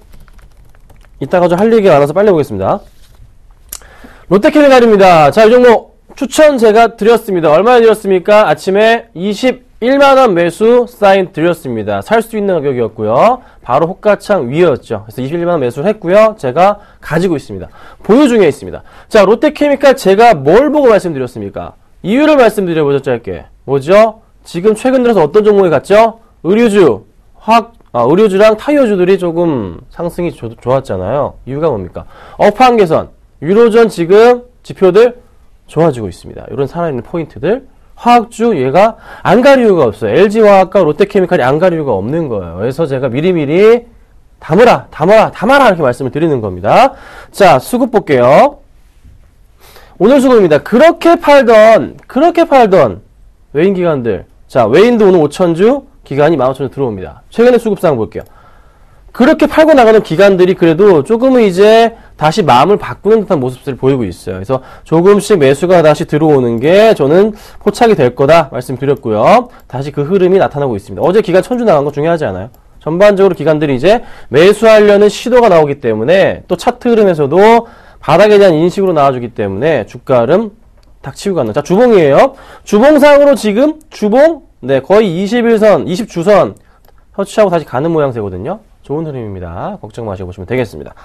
이따가 좀 할 얘기가 많아서 빨리 보겠습니다. 롯데케미칼입니다. 자, 이 종목 추천 제가 드렸습니다. 얼마나 드렸습니까? 아침에 21만원 매수 사인 드렸습니다. 살 수 있는 가격이었고요. 바로 호가창 위였죠. 그래서 21만원 매수를 했고요. 제가 가지고 있습니다. 보유 중에 있습니다. 자, 롯데케미칼 제가 뭘 보고 말씀드렸습니까? 이유를 말씀드려보죠. 짧게. 뭐죠? 지금 최근 들어서 어떤 종목이 갔죠? 의류주, 의류주랑 타이어주들이 조금 상승이 좋았잖아요. 이유가 뭡니까? 업황 개선, 유로존 지금 지표들 좋아지고 있습니다. 이런 살아있는 포인트들. 화학주 얘가 안 갈 이유가 없어요. LG화학과 롯데케미칼이 안 갈 이유가 없는 거예요. 그래서 제가 미리미리 담아라 이렇게 말씀을 드리는 겁니다. 자, 수급 볼게요. 오늘 수급입니다. 그렇게 팔던 외인 기관들. 자, 외인도 오늘 5,000주, 기간이 15,000주 들어옵니다. 최근에 수급상 볼게요. 그렇게 팔고 나가는 기관들이 그래도 조금은 이제 다시 마음을 바꾸는 듯한 모습을 보이고 있어요. 그래서 조금씩 매수가 다시 들어오는 게 저는 포착이 될 거다 말씀드렸고요. 다시 그 흐름이 나타나고 있습니다. 어제 기간 1,000주 나간 거 중요하지 않아요? 전반적으로 기관들이 이제 매수하려는 시도가 나오기 때문에 또 차트 흐름에서도 바닥에 대한 인식으로 나와주기 때문에 주가 흐름 닥치고 가는. 자, 주봉이에요. 주봉상으로 지금 주봉 거의 21선, 20주선 터치하고 다시 가는 모양새거든요. 좋은 흐름입니다. 걱정 마시고 보시면 되겠습니다.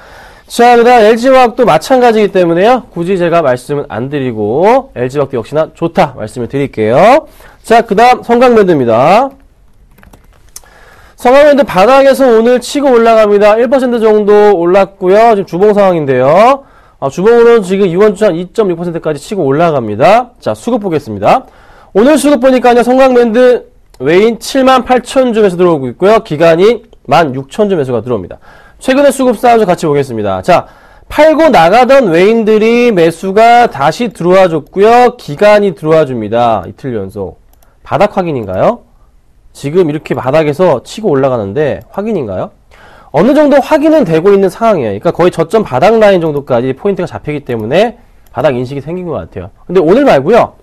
자, 그 다음 LG화학도 마찬가지이기 때문에요. 굳이 제가 말씀은 안 드리고 LG화학도 역시나 좋다 말씀을 드릴게요. 자, 그 다음 성광밴드입니다. 성광밴드 바닥에서 오늘 치고 올라갑니다. 1% 정도 올랐고요. 지금 주봉 상황인데요. 주봉으로 지금 이원주 한 2.6%까지 치고 올라갑니다. 자, 수급 보겠습니다. 오늘 수급 보니까요. 성광밴드 외인 78,000주 매수 들어오고 있고요. 기간이 16,000주 매수가 들어옵니다. 최근에 수급 싸움을 같이 보겠습니다. 자, 팔고 나가던 외인들이 매수가 다시 들어와 줬고요. 기간이 들어와 줍니다. 이틀 연속. 바닥 확인인가요? 지금 이렇게 바닥에서 치고 올라가는데 확인인가요? 어느 정도 확인은 되고 있는 상황이에요. 그러니까 거의 저점 바닥 라인 정도까지 포인트가 잡히기 때문에 바닥 인식이 생긴 것 같아요. 근데 오늘 말고요.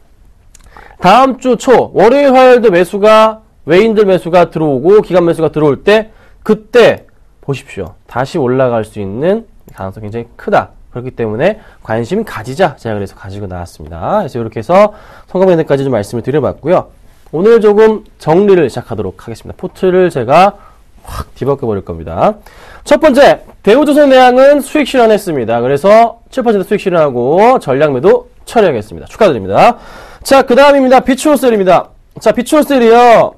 다음 주 초 월요일 화요일도 매수가 외인들 매수가 들어오고 기관 매수가 들어올 때 그때 보십시오. 다시 올라갈 수 있는 가능성이 굉장히 크다. 그렇기 때문에 관심 가지자. 제가 그래서 가지고 나왔습니다. 그래서 이렇게 해서 성과매매까지 좀 말씀을 드려봤고요. 오늘 조금 정리를 시작하도록 하겠습니다. 포트를 제가 확 뒤바꿔 버릴 겁니다. 첫 번째, 대우조선해양은 수익 실현했습니다. 그래서 7% 수익 실현하고 전량 매도 처리하겠습니다. 축하드립니다. 자, 그 다음입니다. 비추홀셀입니다. 자, 비추홀셀이요.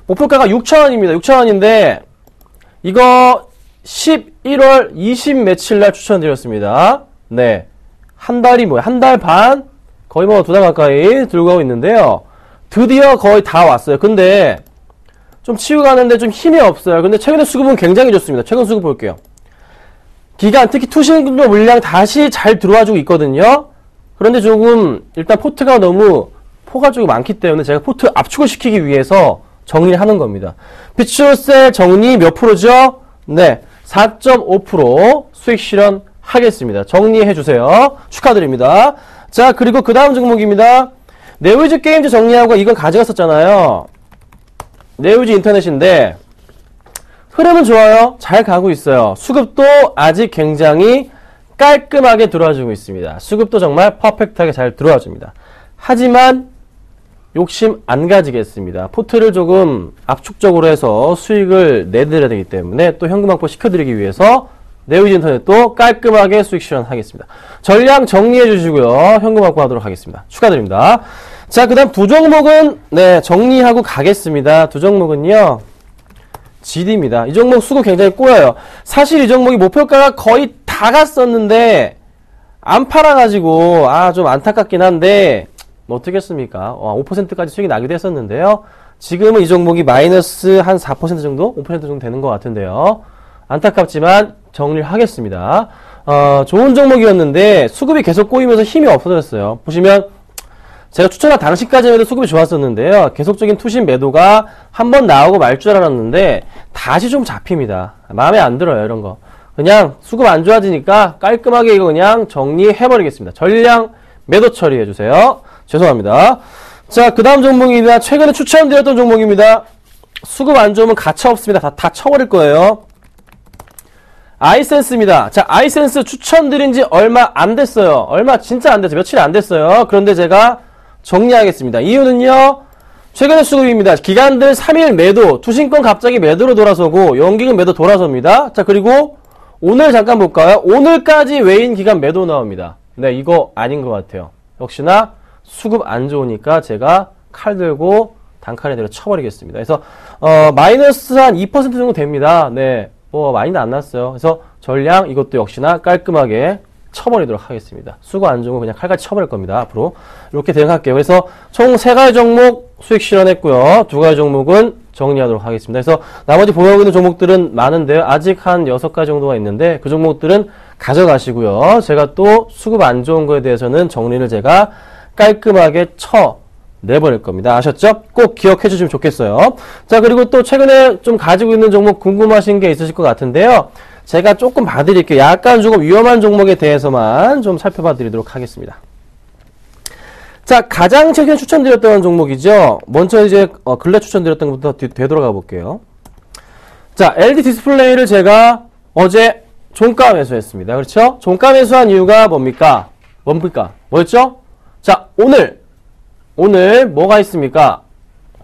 목표가가 6,000원입니다. 6,000원인데 이거 11월 20 며칠 날 추천드렸습니다. 네. 한 달이 뭐야? 한 달 반? 거의 뭐 2달 가까이 들고 가고 있는데요. 드디어 거의 다 왔어요. 근데 좀 치고 가는데 좀 힘이 없어요. 근데 최근에 수급은 굉장히 좋습니다. 최근 수급 볼게요. 기간, 특히 투신금융 물량 다시 잘 들어와주고 있거든요. 그런데 조금 일단 포트가 너무 포가 조금 많기 때문에 제가 포트 압축을 시키기 위해서 정리를 하는 겁니다. 비추홀셀 정리 몇 프로죠? 네, 4.5% 수익 실현 하겠습니다. 정리해 주세요. 축하드립니다. 자, 그리고 그 다음 종목입니다. 네오이즈 게임즈 정리하고 이건 가져갔었잖아요. 네오이즈 인터넷인데 흐름은 좋아요. 잘 가고 있어요. 수급도 아직 굉장히 깔끔하게 들어와주고 있습니다. 수급도 정말 퍼펙트하게 잘 들어와줍니다. 하지만 욕심 안 가지겠습니다. 포트를 조금 압축적으로 해서 수익을 내드려야 되기 때문에 또 현금 확보 시켜드리기 위해서 네오이즈 인터넷도 깔끔하게 수익 실현하겠습니다. 전량 정리해 주시고요. 현금 확보하도록 하겠습니다. 축하드립니다. 자, 그 다음 두 종목은 네 정리하고 가겠습니다. 두 종목은요. GD입니다. 이 종목 수급 굉장히 꼬여요. 사실 이 종목이 목표가가 거의 다 갔었는데 안 팔아가지고 좀 안타깝긴 한데 뭐 어떻겠습니까? 5%까지 수익이 나기도 했었는데요. 지금은 이 종목이 마이너스 한 4% 정도? 5% 정도 되는 것 같은데요. 안타깝지만 정리를 하겠습니다. 좋은 종목이었는데 수급이 계속 꼬이면서 힘이 없어졌어요. 보시면 제가 추천한 당시까지만 해도 수급이 좋았었는데요. 계속적인 투신 매도가 한번 나오고 말 줄 알았는데 다시 좀 잡힙니다. 마음에 안 들어요, 이런 거. 그냥 수급 안 좋아지니까 깔끔하게 이거 그냥 정리해버리겠습니다. 전량 매도 처리해주세요. 죄송합니다. 자, 그 다음 종목입니다. 최근에 추천드렸던 종목입니다. 수급 안 좋으면 가차 없습니다. 다 쳐버릴 거예요. 아이센스입니다. 자, 아이센스 추천드린 지 얼마 안 됐어요. 얼마 진짜 안 됐어요. 며칠 안 됐어요. 그런데 제가 정리하겠습니다. 이유는요. 최근의 수급입니다. 기간들 3일 매도, 투신권 갑자기 매도로 돌아서고 연기금 매도 돌아섭니다. 자, 그리고 오늘 잠깐 볼까요? 오늘까지 외인 기간 매도 나옵니다. 네, 이거 아닌 것 같아요. 역시나 수급 안 좋으니까 제가 칼 들고 단칼에 내려 쳐버리겠습니다. 그래서 마이너스 한 2% 정도 됩니다. 네, 뭐 많이는 안 났어요. 그래서 전량 이것도 역시나 깔끔하게 쳐버리도록 하겠습니다. 수급 안 좋은 거 그냥 칼같이 쳐버릴 겁니다. 앞으로 이렇게 대응할게요. 그래서 총 3가지 종목 수익 실현했고요. 2가지 종목은 정리하도록 하겠습니다. 그래서 나머지 보유하고 있는 종목들은 많은데요. 아직 한 6가지 정도가 있는데 그 종목들은 가져가시고요. 제가 또 수급 안 좋은 거에 대해서는 정리를 제가 깔끔하게 내버릴 겁니다. 아셨죠? 꼭 기억해 주시면 좋겠어요. 자, 그리고 또 최근에 좀 가지고 있는 종목 궁금하신 게 있으실 것 같은데요. 제가 조금 봐드릴게요. 약간 조금 위험한 종목에 대해서만 좀 살펴봐 드리도록 하겠습니다. 자, 가장 최근에 추천드렸던 종목이죠. 먼저 이제 근래 추천드렸던 것부터 되돌아가 볼게요. 자, LG 디스플레이를 제가 어제 종가 매수했습니다. 그렇죠? 종가 매수한 이유가 뭡니까? 뭐였죠? 자, 오늘 뭐가 있습니까?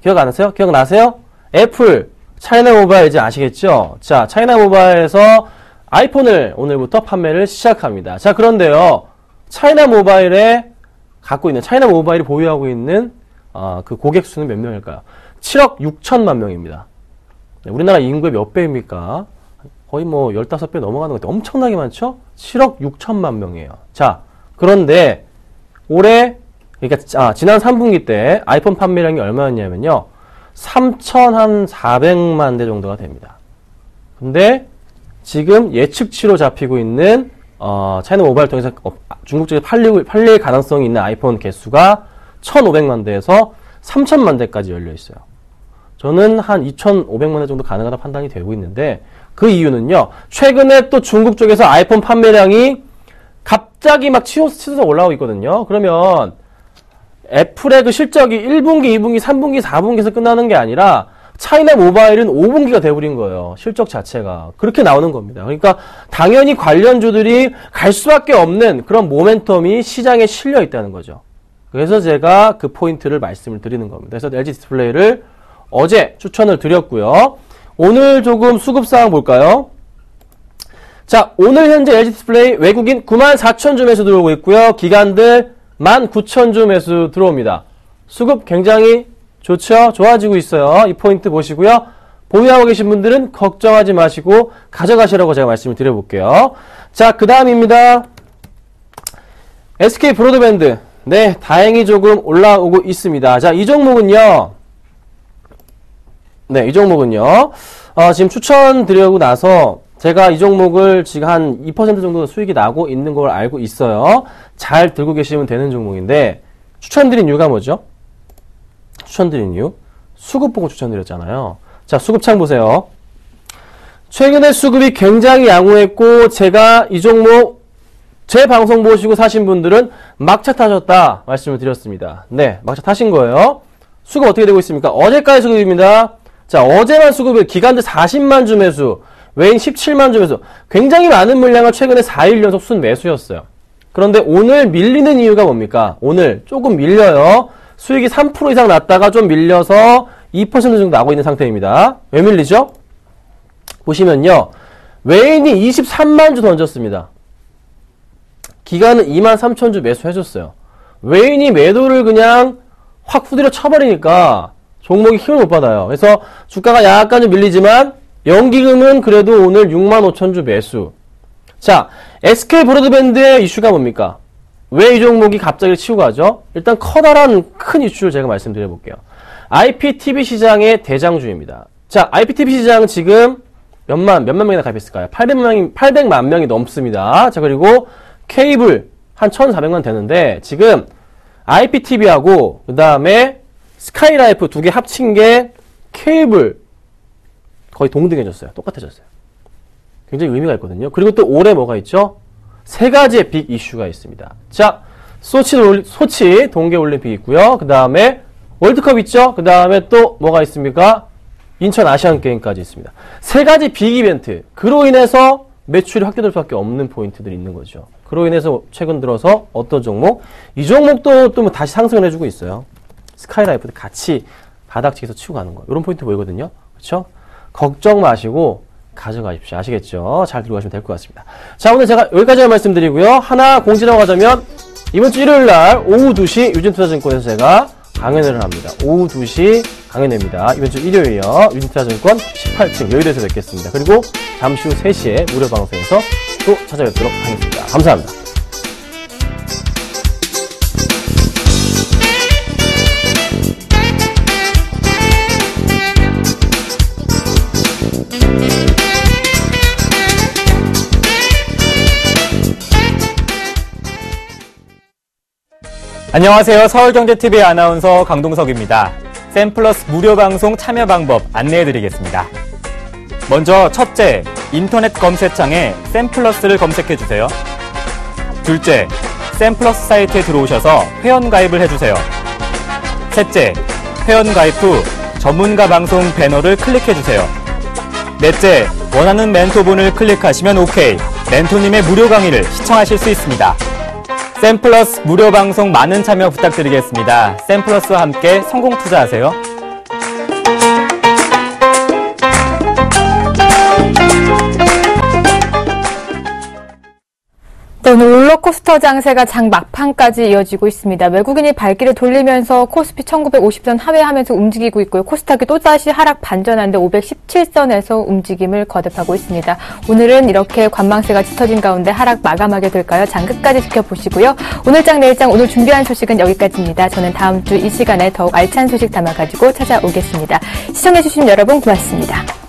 기억 안 하세요? 기억나세요? 애플, 차이나 모바일 이제 아시겠죠? 자, 차이나 모바일에서 아이폰을 오늘부터 판매를 시작합니다. 자, 그런데요. 차이나 모바일이 보유하고 있는 그 고객 수는 몇 명일까요? 7억 6천만 명입니다. 네, 우리나라 인구의 몇 배입니까? 거의 뭐 15배 넘어가는 것 같아요. 엄청나게 많죠? 7억 6천만 명이에요. 자, 그런데 올해 그러니까 지난 3분기 때 아이폰 판매량이 얼마였냐면요. 3,400만 대 정도가 됩니다. 근데 지금 예측치로 잡히고 있는 차이나 모바일 통해서 중국 쪽에 팔릴 가능성이 있는 아이폰 개수가 1,500만 대에서 3,000만 대까지 열려 있어요. 저는 한 2,500만 원 정도 가능하다 판단이 되고 있는데 그 이유는요. 최근에 또 중국 쪽에서 아이폰 판매량이 갑자기 막 치솟아 올라오고 있거든요. 그러면 애플의 그 실적이 1분기, 2분기, 3분기, 4분기에서 끝나는 게 아니라 차이나 모바일은 5분기가 돼버린 거예요. 실적 자체가. 그렇게 나오는 겁니다. 그러니까 당연히 관련주들이 갈 수밖에 없는 그런 모멘텀이 시장에 실려 있다는 거죠. 그래서 제가 그 포인트를 말씀을 드리는 겁니다. 그래서 LG 디스플레이를 어제 추천을 드렸고요. 오늘 조금 수급사항 볼까요? 자, 오늘 현재 LG 디스플레이 외국인 94,000주 매수 들어오고 있고요. 기관들 19,000주 매수 들어옵니다. 수급 굉장히 좋죠? 좋아지고 있어요. 이 포인트 보시고요. 보유하고 계신 분들은 걱정하지 마시고 가져가시라고 제가 말씀을 드려볼게요. 자, 그 다음입니다. SK 브로드밴드. 네, 다행히 조금 올라오고 있습니다. 자, 이 종목은요. 네, 이 종목은요. 지금 추천드리고 나서 제가 이 종목을 지금 한 2% 정도 수익이 나고 있는 걸 알고 있어요. 잘 들고 계시면 되는 종목인데 추천드린 이유가 뭐죠? 추천드린 이유? 수급 보고 추천드렸잖아요. 자, 수급창 보세요. 최근에 수급이 굉장히 양호했고 제가 이 종목 제 방송 보시고 사신 분들은 막차 타셨다 말씀을 드렸습니다. 네, 막차 타신 거예요. 수급 어떻게 되고 있습니까? 어제까지 수급입니다. 자, 어제만 수급이 기관들 40만 주 매수, 외인 17만 주 매수. 굉장히 많은 물량을 최근에 4일 연속 순 매수였어요. 그런데 오늘 밀리는 이유가 뭡니까? 오늘 조금 밀려요. 수익이 3% 이상 났다가 좀 밀려서 2% 정도 나고 있는 상태입니다. 왜 밀리죠? 보시면요. 외인이 23만 주 던졌습니다. 기관은 23,000주 매수해줬어요. 외인이 매도를 그냥 확 후드려 쳐버리니까 종목이 힘을 못 받아요. 그래서 주가가 약간 좀 밀리지만 연기금은 그래도 오늘 65,000주 매수. 자, SK 브로드밴드의 이슈가 뭡니까? 왜 이 종목이 갑자기 치고 가죠? 일단 커다란 큰 이슈를 제가 말씀드려 볼게요. IPTV 시장의 대장주입니다. 자, IPTV 시장 지금 몇만 명이나 가입했을까요? 800만 명이 넘습니다. 자, 그리고 케이블 한 1,400만 되는데 지금 IPTV하고 그 다음에 스카이라이프 두 개 합친 게 케이블 거의 동등해졌어요. 똑같아졌어요. 굉장히 의미가 있거든요. 그리고 또 올해 뭐가 있죠? 세 가지의 빅 이슈가 있습니다. 자, 소치 동계올림픽 있고요. 그 다음에 월드컵 있죠? 그 다음에 또 뭐가 있습니까? 인천 아시안게임까지 있습니다. 세 가지 빅 이벤트. 그로 인해서 매출이 확대될 수밖에 없는 포인트들이 있는 거죠. 그로 인해서 최근 들어서 어떤 종목? 이 종목도 또 다시 상승을 해주고 있어요. 스카이라이프도 같이 바닥치기에서 치고 가는 거. 이런 포인트 보이거든요. 그렇죠? 걱정 마시고 가져가십시오. 아시겠죠? 잘 들고 가시면 될 것 같습니다. 자, 오늘 제가 여기까지만 말씀드리고요. 하나 공지라고 하자면 이번 주 일요일날 오후 2시 유진투자증권에서 제가 강연회를 합니다. 오후 2시 강연회입니다. 이번 주 일요일이요. 유진투자증권 18층 여의도에서 뵙겠습니다. 그리고 잠시 후 3시에 무료 방송에서 또 찾아뵙도록 하겠습니다. 감사합니다. 안녕하세요. 서울경제TV 아나운서 강동석입니다. 샘플러스 무료 방송 참여 방법 안내해드리겠습니다. 먼저 첫째, 인터넷 검색창에 샘플러스를 검색해주세요. 둘째, 샘플러스 사이트에 들어오셔서 회원가입을 해주세요. 셋째, 회원가입 후 전문가 방송 배너를 클릭해주세요. 넷째, 원하는 멘토분을 클릭하시면 OK. 멘토님의 무료 강의를 시청하실 수 있습니다. 샘플러스 무료 방송 많은 참여 부탁드리겠습니다. 샘플러스와 함께 성공 투자하세요. 네, 오늘 롤러코스터 장세가 장 막판까지 이어지고 있습니다. 외국인이 발길을 돌리면서 코스피 1950선 하회하면서 움직이고 있고요. 코스닥이 또다시 하락 반전하는데 517선에서 움직임을 거듭하고 있습니다. 오늘은 이렇게 관망세가 짙어진 가운데 하락 마감하게 될까요? 장 끝까지 지켜보시고요. 오늘장 내일장 오늘 준비한 소식은 여기까지입니다. 저는 다음 주 이 시간에 더욱 알찬 소식 담아가지고 찾아오겠습니다. 시청해주신 여러분 고맙습니다.